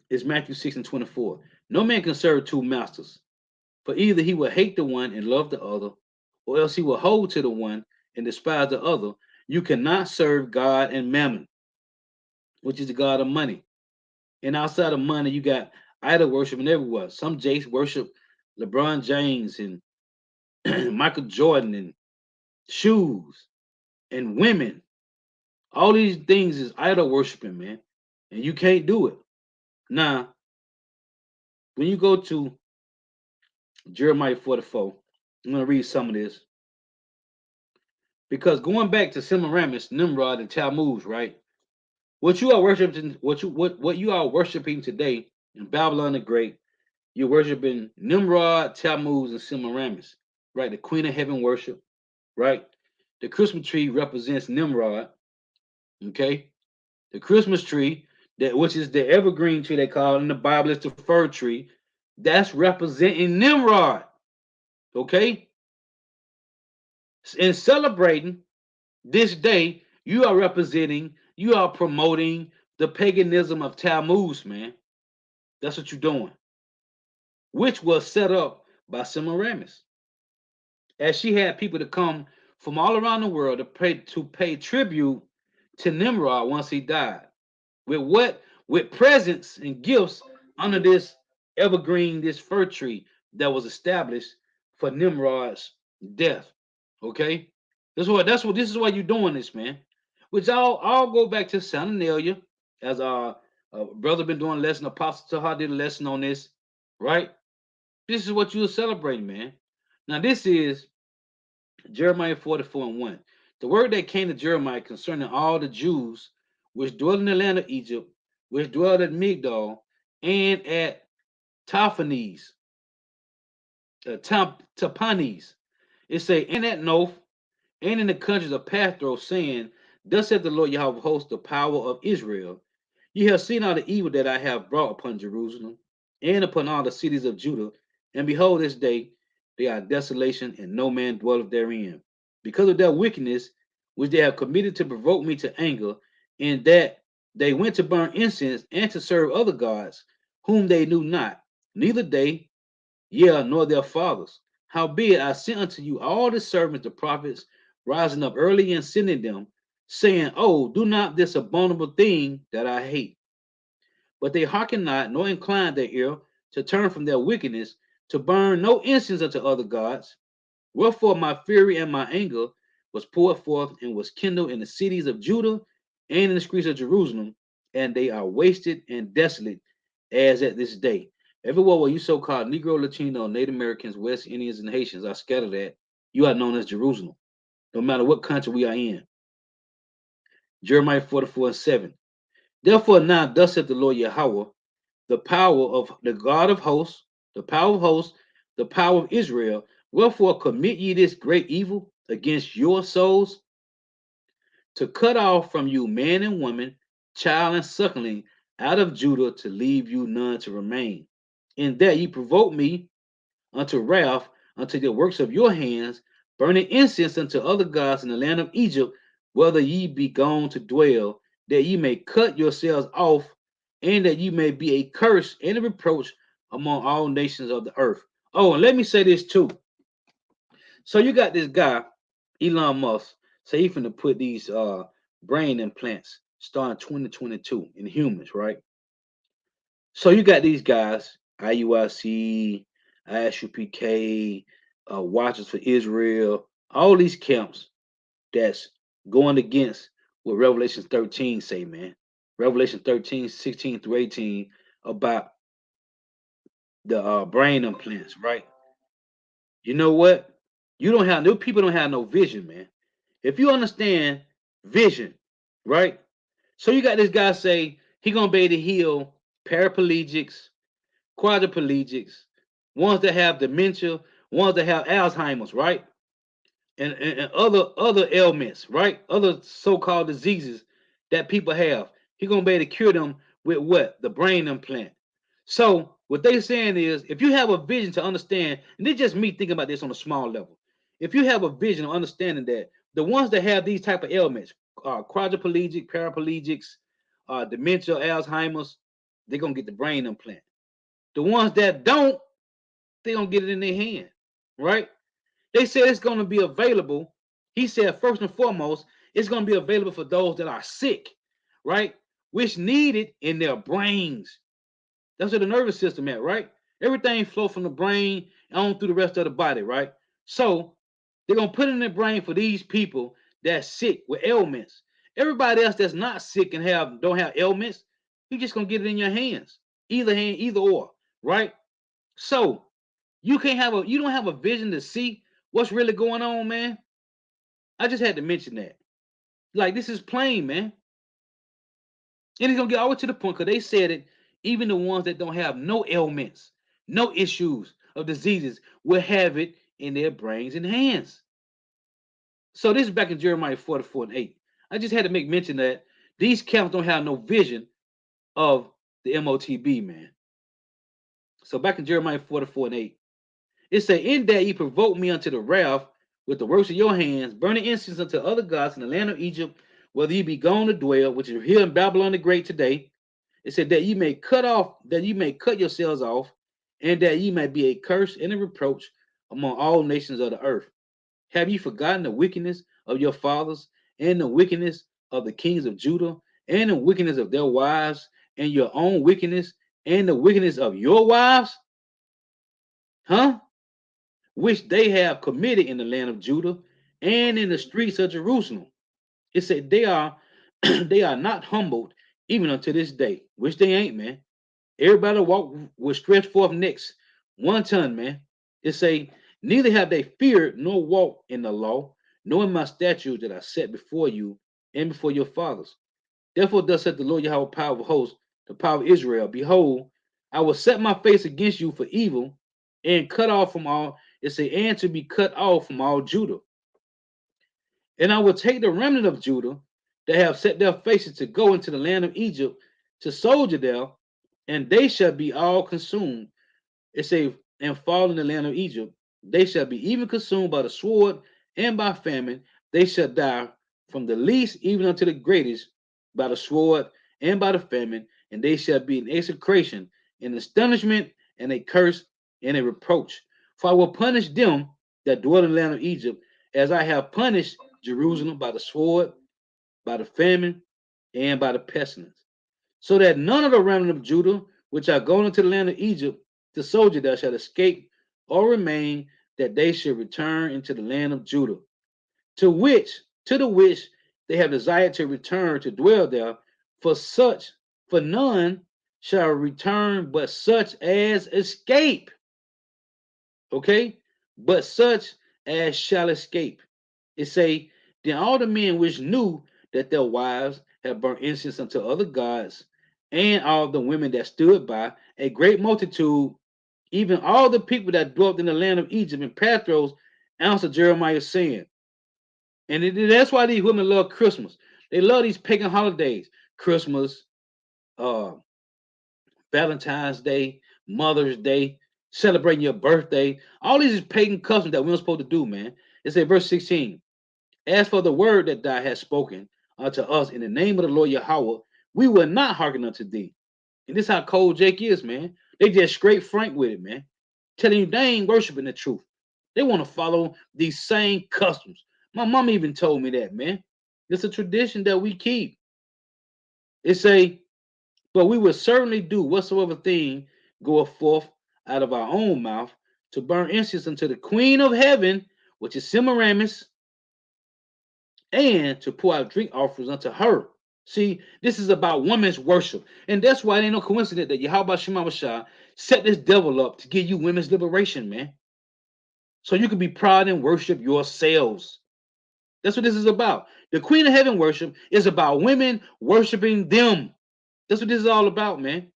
It's Matthew 6:24. No man can serve two masters, for either he will hate the one and love the other, or else he will hold to the one and despise the other. You cannot serve God and mammon, which is the God of money. And outside of money, you got idol worship and everywhere. Some Jays worship LeBron James and Michael Jordan and shoes and women. All these things is idol worshiping, man. And you can't do it. Now, when you go to Jeremiah 44, I'm going to read some of this. Because going back to Semiramis, Nimrod, and Tammuz, right? What you are worshiping, what you are worshiping today in Babylon the Great, you're worshiping Nimrod, Tammuz, and Semiramis, right? The Queen of Heaven worship, right? The Christmas tree represents Nimrod, okay? The Christmas tree, that which is the evergreen tree they call in the Bible, is the fir tree. That's representing Nimrod, okay? In celebrating this day, you are promoting the paganism of Tammuz, man. That's what you're doing, which was set up by Semiramis. As she had people to come from all around the world to pay tribute to Nimrod once he died. With what? With presents and gifts under this evergreen, this fir tree that was established for Nimrod's death. Okay? This is why you're doing this, man. Which I'll go back to Saturnalia, as our brother been doing a lesson, Apostle Taha did a lesson on this, right? This is what you're celebrating, man. Now, this is Jeremiah 44:1. The word that came to Jeremiah concerning all the Jews which dwell in the land of Egypt, which dwelled at Migdol and at Taphanes, Tapanes. It say, and at Noth, and in the countries of Pathros, saying, thus saith the Lord Yahweh of hosts, the power of Israel. Ye have seen all the evil that I have brought upon Jerusalem and upon all the cities of Judah, and behold, this day they are desolation, and no man dwelleth therein, because of their wickedness which they have committed to provoke me to anger, in that they went to burn incense and to serve other gods, whom they knew not, neither they, yea, nor their fathers. Howbeit I sent unto you all the servants, the prophets, rising up early and sending them, saying, oh, do not this abominable thing that I hate. But they hearken not, nor incline their ear to turn from their wickedness, to burn no incense unto other gods. Wherefore my fury and my anger was poured forth and was kindled in the cities of Judah and in the streets of Jerusalem, and they are wasted and desolate as at this day. Everywhere where you so-called Negro, Latino, Native Americans, West Indians, and Haitians are scattered at, you are known as Jerusalem, no matter what country we are in. Jeremiah 44:7. Therefore now thus saith the Lord Yahweh, the power of the God of hosts, the power of hosts, the power of Israel. Wherefore commit ye this great evil against your souls, to cut off from you man and woman, child and suckling, out of Judah, to leave you none to remain. In that ye provoke me unto wrath, unto the works of your hands, burning incense unto other gods in the land of Egypt, whether ye be gone to dwell, that ye may cut yourselves off, and that ye may be a curse and a reproach among all nations of the earth. Oh, and let me say this too. So you got this guy, Elon Musk, say he finna put these brain implants starting 2022 in humans, right? So you got these guys, IUIC, ISUPK, Watchers for Israel, all these camps that's going against what Revelation 13 say, man. Revelation 13:16 through 18 about the brain implants, right? You know what? You don't have no people don't have no vision, man. If you understand vision, right? So you got this guy say he gonna be able to heal paraplegics, quadriplegics, ones that have dementia, ones that have Alzheimer's, right? And other ailments, right? Other so-called diseases that people have. He's gonna be able to cure them with what? The brain implant. So what they saying is, if you have a vision to understand, and it's just me thinking about this on a small level. If you have a vision of understanding that the ones that have these type of ailments, quadriplegic, paraplegics, dementia, Alzheimer's, they're gonna get the brain implant. The ones that don't, they're gonna get it in their hand, right? They said it's going to be available. He said, first and foremost, it's going to be available for those that are sick, right? Which need it in their brains. That's where the nervous system at, right? Everything flows from the brain on through the rest of the body, right? So they're going to put it in their brain for these people that's sick with ailments. Everybody else that's not sick and don't have ailments, you're just going to get it in your hands. Either hand, either or, right? So you don't have a vision to see what's really going on, man. I just had to mention that. Like, this is plain, man. And it's gonna get all the way to the point because they said it, even the ones that don't have no ailments, no issues of diseases, will have it in their brains and hands. So this is back in Jeremiah 44 and 8. I just had to make mention that these camps don't have no vision of the MOTB, man. So back in Jeremiah 44 and 8, it say, in that ye provoked me unto the wrath with the works of your hands, burning incense unto other gods in the land of Egypt, whether ye be gone to dwell, which is here in Babylon the Great today. It said that ye may cut yourselves off, and that ye may be a curse and a reproach among all nations of the earth. Have ye forgotten the wickedness of your fathers, and the wickedness of the kings of Judah, and the wickedness of their wives, and your own wickedness, and the wickedness of your wives? Huh? Which they have committed in the land of Judah and in the streets of Jerusalem. It said they are they are not humbled even unto this day, which they ain't, man. Everybody walk with stretched forth necks, 1 ton, man. It say, neither have they feared nor walked in the law, nor in my statutes that I set before you and before your fathers. Therefore, thus said the Lord Yahweh, power of hosts, the power of Israel, behold, I will set my face against you for evil and cut off from all, it say, and to be cut off from all Judah. And I will take the remnant of Judah that have set their faces to go into the land of Egypt to soldier there, and they shall be all consumed. It say, and fall in the land of Egypt. They shall be even consumed by the sword and by famine. They shall die from the least even unto the greatest by the sword and by the famine, and they shall be in execration, in astonishment, and a curse and a reproach. For I will punish them that dwell in the land of Egypt, as I have punished Jerusalem by the sword, by the famine, and by the pestilence. So that none of the remnant of Judah, which are going into the land of Egypt, the soldier there shall escape or remain, that they should return into the land of Judah, to the which they have desired to return to dwell there. For none shall return but such as escape. Okay, but such as shall escape. It say, then all the men which knew that their wives had burnt incense unto other gods, and all the women that stood by, a great multitude, even all the people that dwelt in the land of Egypt and Pathros, answered Jeremiah, saying, and that's why these women love Christmas. They love these pagan holidays, Christmas, uh, Valentine's Day, Mother's Day, celebrating your birthday. All these pagan customs that we're not supposed to do, man. It says, verse 16, as for the word that thou hast spoken unto us in the name of the Lord Yahweh, we will not hearken unto thee. And this is how cold Jake is, man. They just straight frank with it, man. Telling you they ain't worshiping the truth. They want to follow these same customs. My mom even told me that, man. It's a tradition that we keep. It say, but we will certainly do whatsoever thing goeth forth out of our own mouth to burn incense unto the Queen of Heaven, which is Semiramis, and to pour out drink offerings unto her. See, this is about women's worship. And that's why it ain't no coincidence that Yahweh Shema Shah set this devil up to give you women's liberation, man. So you can be proud and worship yourselves. That's what this is about. The Queen of Heaven worship is about women worshiping them. That's what this is all about, man.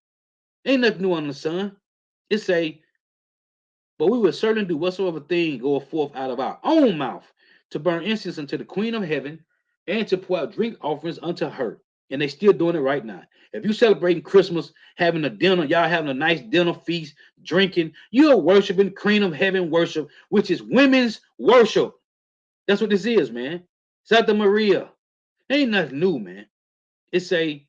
Ain't nothing new under the sun. It say, but we will certainly do whatsoever thing goeth forth out of our own mouth to burn incense unto the Queen of Heaven and to pour out drink offerings unto her. And they still doing it right now. If you celebrating Christmas, having a dinner, y'all having a nice dinner feast, drinking, you are worshiping Queen of Heaven worship, which is women's worship. That's what this is, man. Santa Maria. Ain't nothing new, man. It say,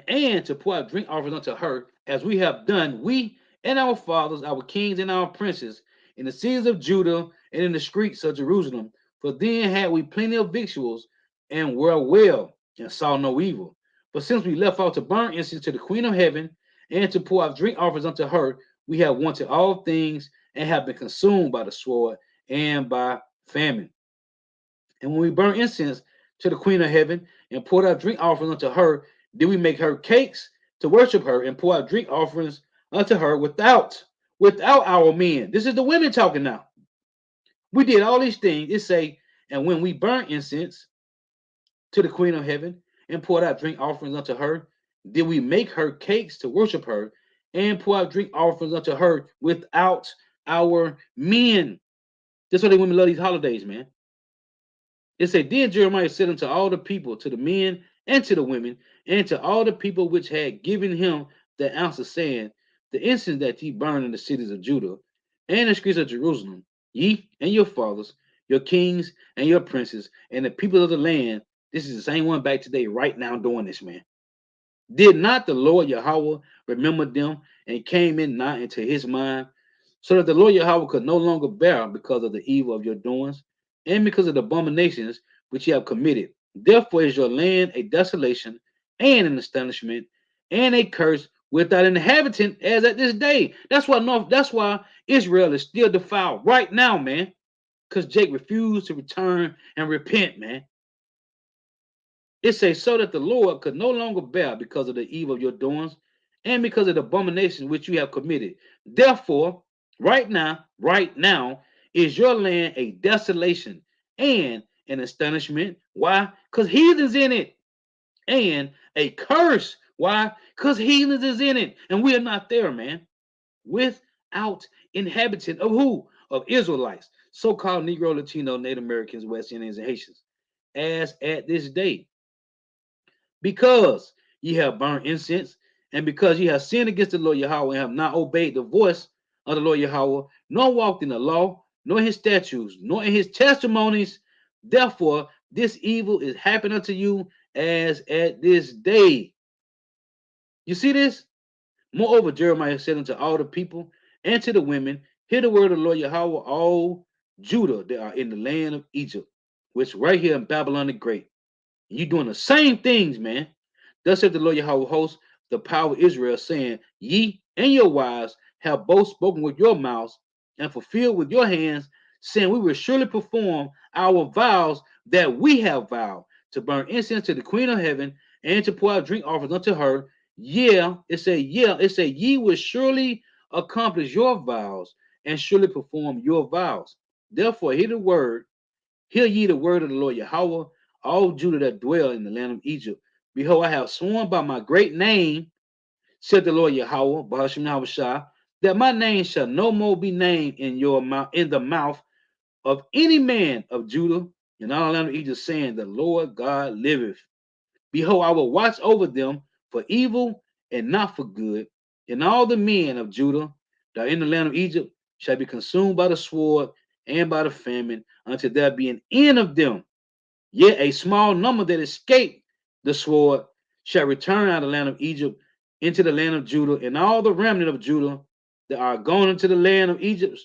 and to pour out drink offerings unto her, as we have done, we and our fathers, our kings and our princes, in the cities of Judah and in the streets of Jerusalem. For then had we plenty of victuals and were well and saw no evil. But since we left out to burn incense to the Queen of Heaven and to pour out drink offerings unto her, we have wanted all things and have been consumed by the sword and by famine. And when we burn incense to the Queen of Heaven and poured out drink offerings unto her, did we make her cakes to worship her and pour out drink offerings unto her without our men. This is the women talking now. We did all these things. It say, and when we burn incense to the Queen of Heaven and poured out drink offerings unto her, did we make her cakes to worship her and pour out drink offerings unto her without our men. That's why the women love these holidays, man. It said, then Jeremiah said unto all the people, to the men and to the women, and to all the people which had given him the answer, saying, the incense that ye burn in the cities of Judah and the streets of Jerusalem, ye and your fathers, your kings and your princes, and the people of the land, this is the same one back today, right now, doing this, man. Did not the Lord Yahweh remember them and came in not into his mind, so that the Lord Yahweh could no longer bear because of the evil of your doings and because of the abominations which ye have committed? Therefore is your land a desolation and an astonishment and a curse without inhabitant as at this day. That's why Israel is still defiled right now, man. Because Jake refused to return and repent, man. It says, so that the Lord could no longer bear because of the evil of your doings and because of the abominations which you have committed. Therefore, right now, is your land a desolation and an astonishment. Why? Because heathens in it. And a curse. Why? Because heathens is in it. And we are not there, man. Without inhabitant of who? Of Israelites, so-called Negro, Latino, Native Americans, West Indians, and Haitians, as at this day, because ye have burned incense, and because ye have sinned against the Lord Yahweh, and have not obeyed the voice of the Lord Yahweh, nor walked in the law, nor in his statutes, nor in his testimonies. Therefore, this evil is happening unto you as at this day. You see this? Moreover, Jeremiah said unto all the people and to the women, hear the word of the Lord Yahweh, all Judah that are in the land of Egypt, which right here in Babylon the Great. You doing the same things, man. Thus said the Lord Yahweh hosts, the power of Israel, saying, ye and your wives have both spoken with your mouths and fulfilled with your hands, saying, we will surely perform our vows that we have vowed, to burn incense to the Queen of Heaven and to pour out drink offerings unto her. Yeah, it said, ye will surely accomplish your vows and surely perform your vows. Therefore, hear ye the word of the Lord Yahweh, all Judah that dwell in the land of Egypt. Behold, I have sworn by my great name, said the Lord Yahweh, Bahashim Yahushua, that my name shall no more be named in your mouth, in the mouth of any man of Judah and all the land of Egypt, saying, the Lord God liveth. Behold, I will watch over them for evil and not for good, and all the men of Judah that are in the land of Egypt shall be consumed by the sword and by the famine, until there be an end of them. Yet a small number that escape the sword shall return out of the land of Egypt into the land of Judah, and all the remnant of Judah that are gone into the land of Egypt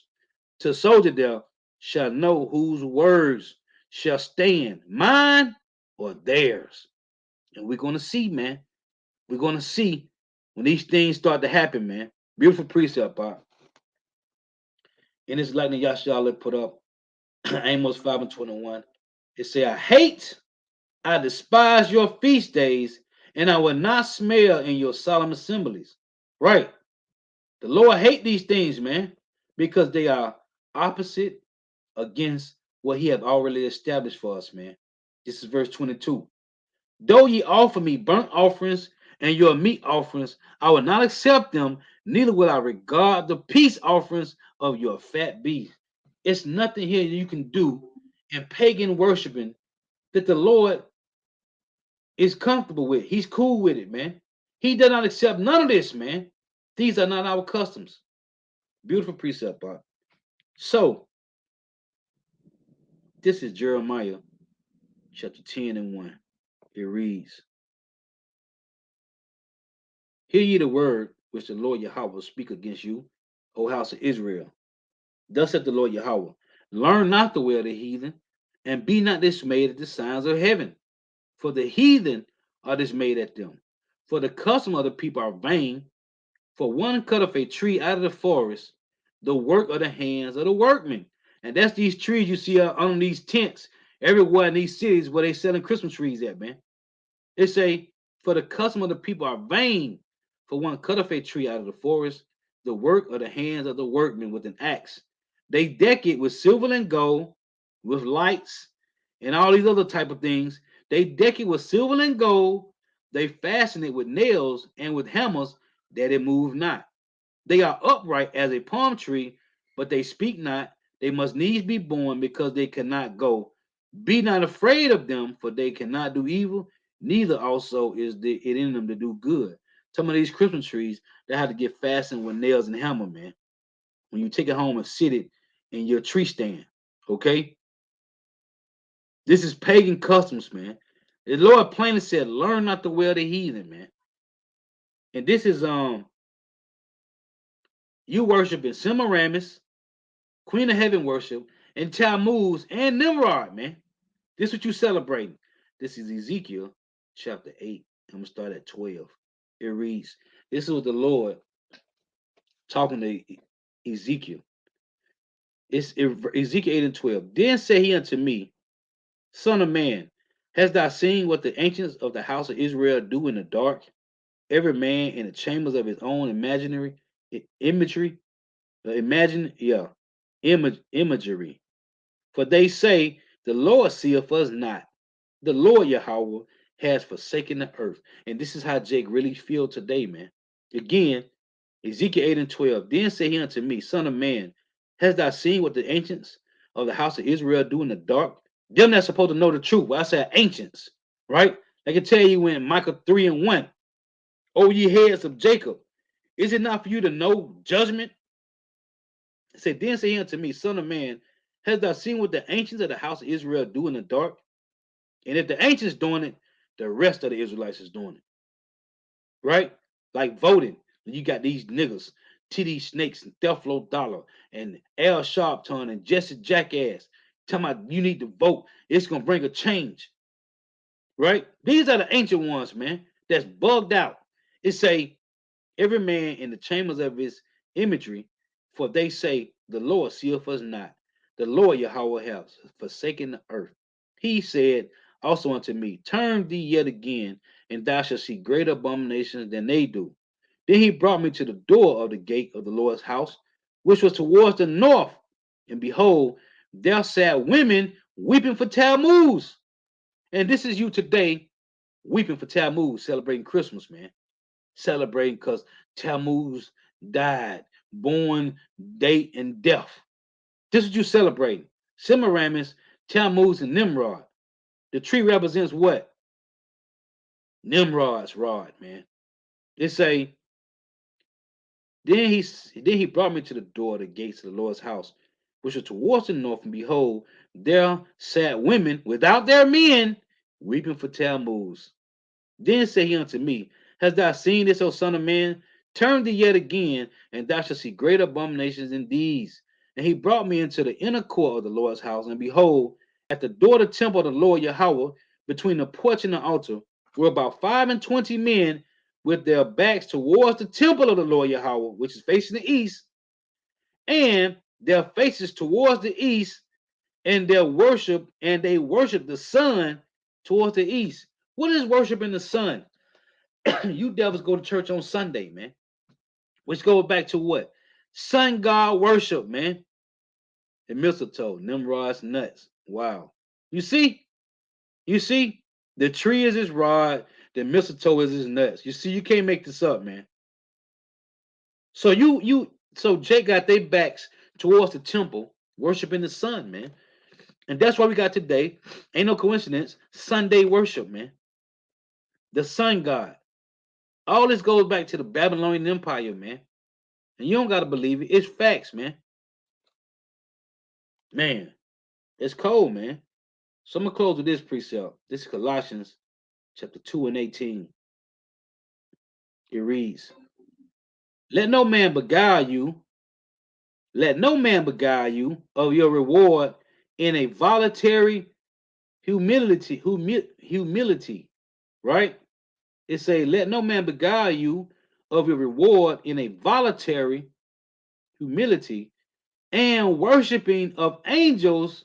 to soldier there shall know whose words shall stand, mine or theirs. And we're going to see, man. We're going to see when these things start to happen, man. Beautiful precept, Bob. And this lightning Yashala put up Amos 5 and 21. It say, I despise your feast days, and I will not smell in your solemn assemblies. Right. The Lord hate these things, man, because they are opposite against what he hath already established for us, man. This is verse 22. Though ye offer me burnt offerings and your meat offerings. I will not accept them, neither will I regard the peace offerings of your fat beef. It's nothing here you can do in pagan worshiping that the Lord is comfortable with. He's cool with it, man. He does not accept none of this, man. These are not our customs. Beautiful precept, Bob. So, this is Jeremiah chapter 10 and 1. It reads, Hear ye the word which the Lord Yahweh will speak against you, O house of Israel. Thus saith the Lord Yahweh, Learn not the way of the heathen, and be not dismayed at the signs of heaven. For the heathen are dismayed at them. For the custom of the people are vain. For one cut off a tree out of the forest, the work of the hands of the workmen. And that's these trees you see on these tents everywhere in these cities where they selling Christmas trees at, man. They say, for the custom of the people are vain. For one cut off a tree out of the forest, the work of the hands of the workmen with an axe. They deck it with silver and gold, with lights, and all these other type of things. They deck it with silver and gold. They fasten it with nails and with hammers that it move not. They are upright as a palm tree, but they speak not. They must needs be born because they cannot go. Be not afraid of them, for they cannot do evil, neither also is it in them to do good. Some of these Christmas trees, they have to get fastened with nails and hammer, man. When you take it home and sit it in your tree stand, okay? This is pagan customs, man. The Lord plainly said, learn not the way of the heathen, man. And this is you worshiping Semiramis, Queen of Heaven worship, and Tammuz and Nimrod, man. This is what you celebrating. This is Ezekiel chapter 8. I'm going to start at 12. It reads, this is what the Lord talking to Ezekiel. It's Ezekiel 8 and 12. Then said he unto me, Son of man, hast thou seen what the ancients of the house of Israel do in the dark? Every man in the chambers of his own imaginary imagery, imagery. For they say, the Lord seeth us not. The Lord Yahweh has forsaken the earth. And this is how Jake really feel today, man. Again, Ezekiel 8 and 12. Then said he unto me, Son of man, hast thou seen what the ancients of the house of Israel do in the dark? Them that's supposed to know the truth. Well, I said ancients, right? I can tell you in Micah 3 and 1. O ye heads of Jacob, is it not for you to know judgment? It said, Then say he unto me, Son of man, hast thou seen what the ancients of the house of Israel do in the dark? And if the ancients doing it, the rest of the Israelites is doing it. Right? Like voting. You got these niggas, TD Snakes and Teflo Dollar and Al Sharpton and Jesse Jackass talking about you need to vote. It's gonna bring a change. Right? These are the ancient ones, man. That's bugged out. It say every man in the chambers of his imagery, for they say the Lord seeth us not. The Lord Yahweh has forsaken the earth. He said also unto me, Turn thee yet again, and thou shalt see greater abominations than they do. Then he brought me to the door of the gate of the Lord's house, which was towards the north. And behold, there sat women weeping for Tammuz. And this is you today weeping for Tammuz, celebrating Christmas, man. Celebrating because Tammuz died, born, date, and death. This is what you celebrating. Semiramis, Tammuz, and Nimrod. The tree represents what? Nimrod's rod, man. They say, then he brought me to the door of the gates of the Lord's house, which was towards the north, and behold, there sat women without their men, weeping for Tammuz. Then said he unto me, Hast thou seen this, O son of man? Turn thee yet again, and thou shalt see great abominations than these. And he brought me into the inner court of the Lord's house, and behold, at the door of the temple of the Lord Yahweh, between the porch and the altar, were about 25 men with their backs towards the temple of the Lord Yahweh, which is facing the east, and their faces towards the east, and they worship the sun towards the east. What is worshiping the sun? You devils go to church on Sunday, man. Which goes back to what? Sun God worship, man. The mistletoe, Nimrod's nuts. Wow. You see? You see? The tree is his rod, then mistletoe is his nuts. You see, you can't make this up, man. So so Jake got their backs towards the temple, worshiping the sun, man. And that's why we got today. Ain't no coincidence. Sunday worship, man. The sun god. All this goes back to the Babylonian Empire, man. And you don't gotta believe it. It's facts, man. Man, it's cold, man. So I'm gonna close with this precept. This is Colossians chapter 2 and 18. It reads, Let no man beguile you, let no man beguile you of your reward in a voluntary humility, right? It say, let no man beguile you of your reward in a voluntary humility and worshiping of angels,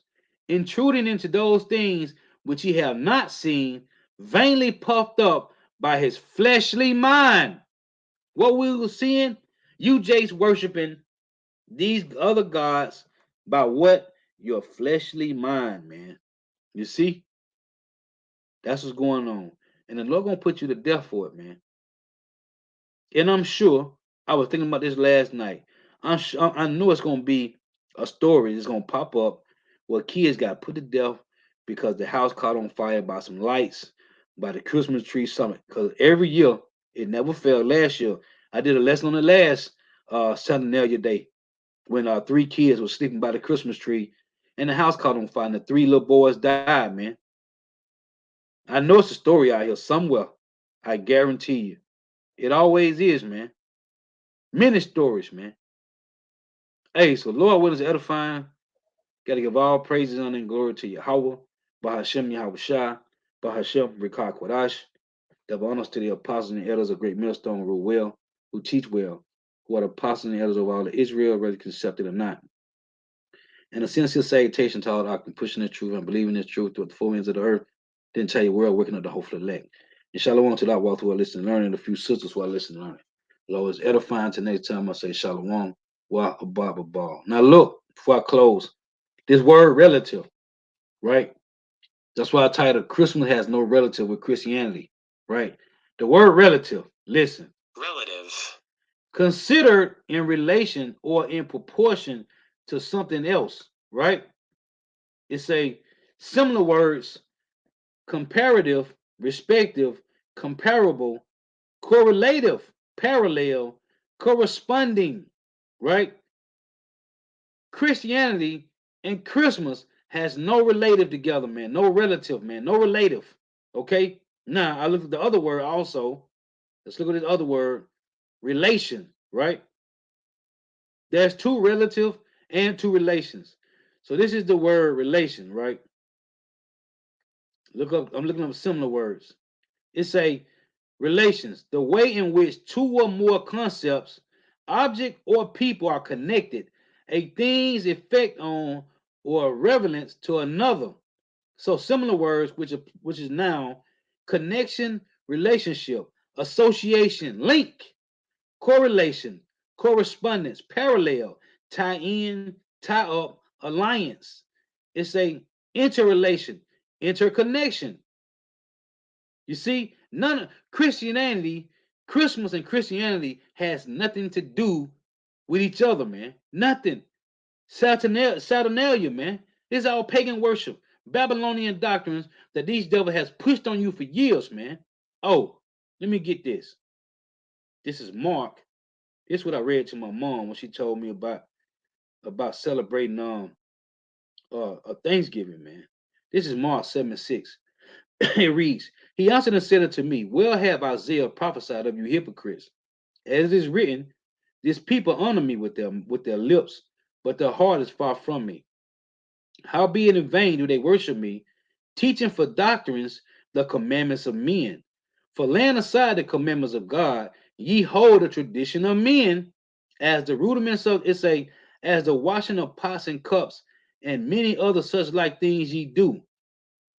intruding into those things which ye have not seen, vainly puffed up by his fleshly mind. What we were seeing, you Jake's worshiping these other gods by what? Your fleshly mind, man. You see? That's what's going on. And the Lord gonna put you to death for it, man. And I'm sure, I was thinking about this last night. I'm sure, I know it's gonna be a story that's gonna pop up where kids got put to death because the house caught on fire by some lights, by the Christmas tree summit. Because every year it never failed. Last year I did a lesson on the last Saturnalia Day when three kids were sleeping by the Christmas tree and the house caught on fire and the three little boys died, man. I know it's a story out here somewhere. I guarantee you. It always is, man. Many stories, man. Hey, so Lord, what is edifying? Got to give all praises, honor, and glory to Yahweh, Bahashem Yahweh Shah, Bahashem Rikah Quadash. Double honors to the apostles and elders of Great Millstone who rule well, who teach well, who are the apostles and elders of all of Israel, whether accepted or not. And a sincere salutation to all that are pushing the truth and believing this truth through the four ends of the earth. Then tell you world working up the hopeful elect. And shalom to that walk who are listening, learning, a few sisters who are listening, learning. Lord is edifying to next time I say shalom. Wa ababa ball. Now look, before I close, this word relative, right? That's why I titled Christmas has no relative with Christianity, right? The word relative, listen. Relative. Considered in relation or in proportion to something else, right? It's a similar words, comparative, respective, comparable, correlative, parallel, corresponding, right? Christianity and Christmas has no relative together, man. No relative, man. No relative. Okay? Now, I look at the other word also. Let's look at this other word, relation, right? There's two relative and two relations. So this is the word relation, right? I'm looking up similar words. It's a relations, the way in which two or more concepts, object or people are connected, a thing's effect on or relevance to another. So similar words, which is now connection, relationship, association, link, correlation, correspondence, parallel, tie in, tie up, alliance. It's a interrelation, interconnection. You see, none of Christianity, Christmas and Christianity has nothing to do with each other, man. Nothing. Saturnalia, man. This is all pagan worship, Babylonian doctrines that these devil has pushed on you for years, man. Oh, let me get this. This is Mark. This is what I read to my mom when she told me about celebrating Thanksgiving, man. This is Mark 7:6. It reads, He answered and said unto me, Well have Isaiah prophesied of you hypocrites. As it is written, This people honor me with their lips, but their heart is far from me. Howbeit in vain do they worship me, teaching for doctrines the commandments of men. For laying aside the commandments of God, ye hold the tradition of men, as the rudiments of as the washing of pots and cups, and many other such like things ye do.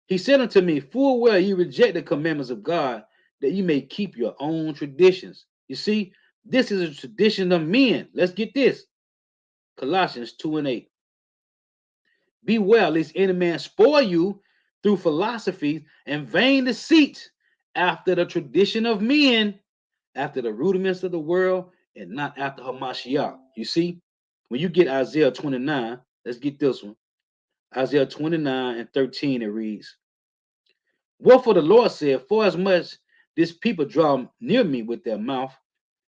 He said unto me, Full well ye reject the commandments of God, that ye may keep your own traditions. You see, this is a tradition of men. Let's get this. Colossians 2 and 8. Beware lest any man spoil you through philosophy and vain deceit, after the tradition of men, after the rudiments of the world, and not after Hamashiach. You see, when you get Isaiah 29, let's get this one. Isaiah 29 and 13, it reads, wherefore the Lord said, for as much this people draw near me with their mouth,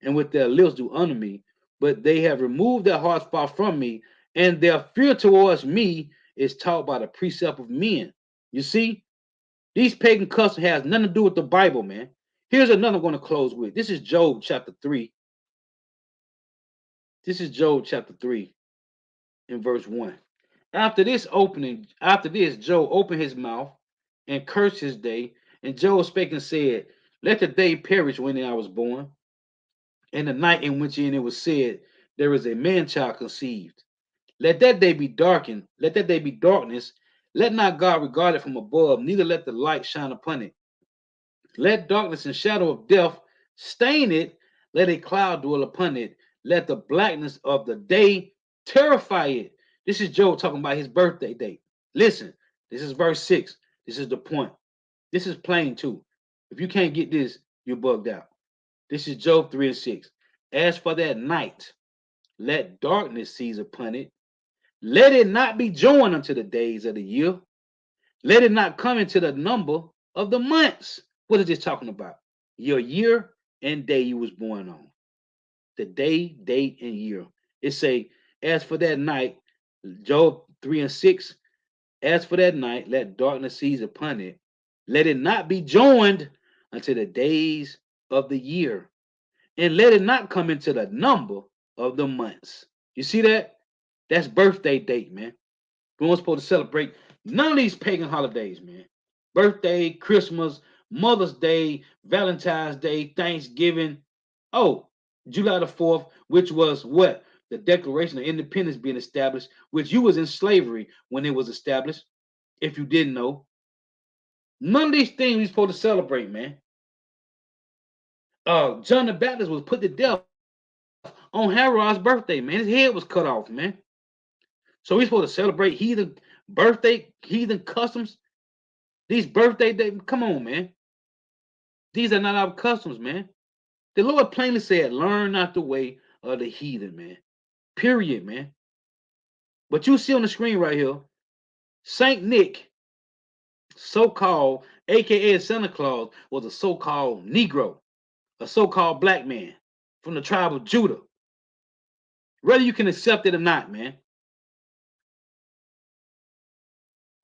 and with their lips do honor me, but they have removed their hearts far from me, and their fear towards me is taught by the precept of men. You see, these pagan customs has nothing to do with the Bible, man. Here's another I'm going to close with. This is Job chapter 3. This is Job chapter 3 in verse 1. After this, Job opened his mouth and cursed his day. And Job spake and said, let the day perish when I was born, and the night in which in it was said, there is a man child conceived. Let that day be darkened, let that day be darkness. Let not God regard it from above, neither let the light shine upon it. Let darkness and shadow of death stain it. Let a cloud dwell upon it. Let the blackness of the day terrify it. This is Job talking about his birthday date. Listen, this is verse 6. This is the point. This is plain too. If you can't get this, you're bugged out. This is Job 3 and 6. As for that night, let darkness seize upon it. Let it not be joined unto the days of the year. Let it not come into the number of the months. What is this talking about? Your year and day you was born on. The day, date, and year. It say, as for that night, Job 3 and 6, as for that night, let darkness seize upon it. Let it not be joined unto the days of the year. And let it not come into the number of the months. You see that? That's birthday date, man. We weren't supposed to celebrate none of these pagan holidays, man. Birthday, Christmas, Mother's Day, Valentine's Day, Thanksgiving. Oh, July the 4th, which was what? The Declaration of Independence being established, which you was in slavery when it was established, if you didn't know. None of these things we supposed to celebrate, man. John the Baptist was put to death on Herod's birthday, man. His head was cut off, man. So we supposed to celebrate heathen birthday, heathen customs. These birthday days, come on, man. These are not our customs, man. The Lord plainly said, learn not the way of the heathen, man. Period, man. But you see on the screen right here, Saint Nick, so-called, aka Santa Claus, was a so-called Negro, a so-called black man from the tribe of Judah. Whether you can accept it or not, man.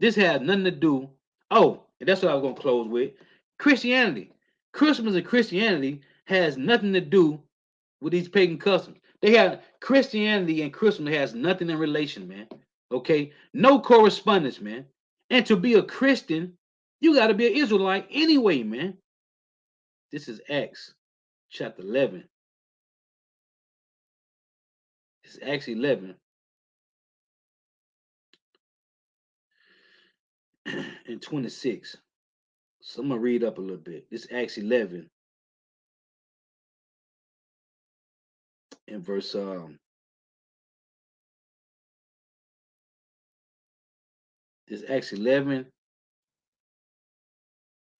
This has nothing to do. Oh, and that's what I was going to close with. Christianity. Christmas and Christianity has nothing to do with these pagan customs. They have Christianity and Christmas has nothing in relation, man. Okay, no correspondence, man. And to be a Christian, you got to be an Israelite anyway, man. This is Acts chapter 11. This is Acts 11 and 26. So I'm gonna read up a little bit. This is Acts 11 and verse this is Acts 11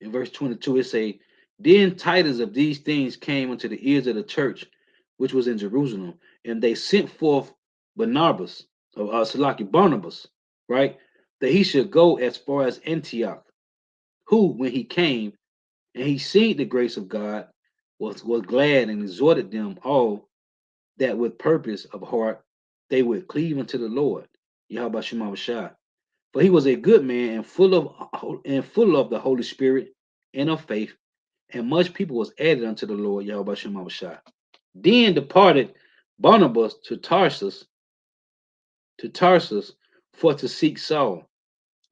in verse 22. It say, then tidings of these things came unto the ears of the church which was in Jerusalem, and they sent forth Barnabas, Barnabas, right, that he should go as far as Antioch, who, when he came and he seen the grace of God, was glad and exhorted them all that with purpose of heart they would cleave unto the Lord, Yahweh Shema Shah. For he was a good man and full of the Holy Spirit and of faith, and much people was added unto the Lord, Yahweh Shema Shah. Then departed Barnabas to Tarsus for to seek Saul.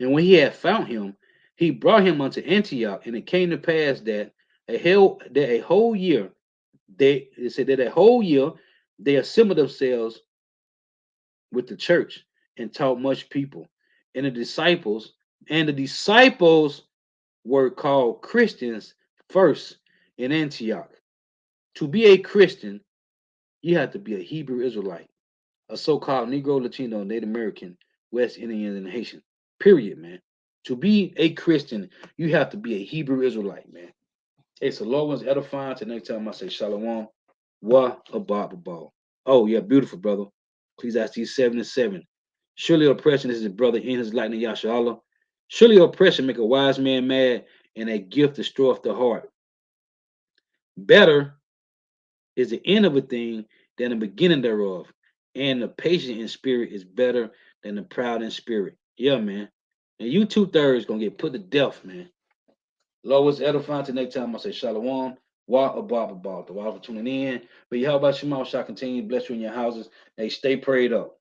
And when he had found him, he brought him unto Antioch. And it came to pass that a whole year they assembled themselves with the church and taught much people. And the disciples were called Christians first in Antioch. To be a Christian, you have to be a Hebrew Israelite, a so-called Negro, Latino, Native American, West Indian, and Haitian. Period, man. To be a Christian, you have to be a Hebrew Israelite, man. Hey, so Lord was edifying. Till next time I say Shalom. Wa Abba. Oh, yeah, beautiful, brother. Ecclesiastes 7 and 7. Surely oppression is his brother in his lightning, Yasha. Surely oppression make a wise man mad, and a gift destroyeth the heart. Better is the end of a thing than the beginning thereof. And the patient in spirit is better than the proud in spirit. Yeah, man. And you 2/3 gonna get put to death, man. Lord was edifying. Till next time I say Shalom. Wa Abba. The Wa for tuning in. But how about Shema shall continue to bless you in your houses. Hey, stay prayed up.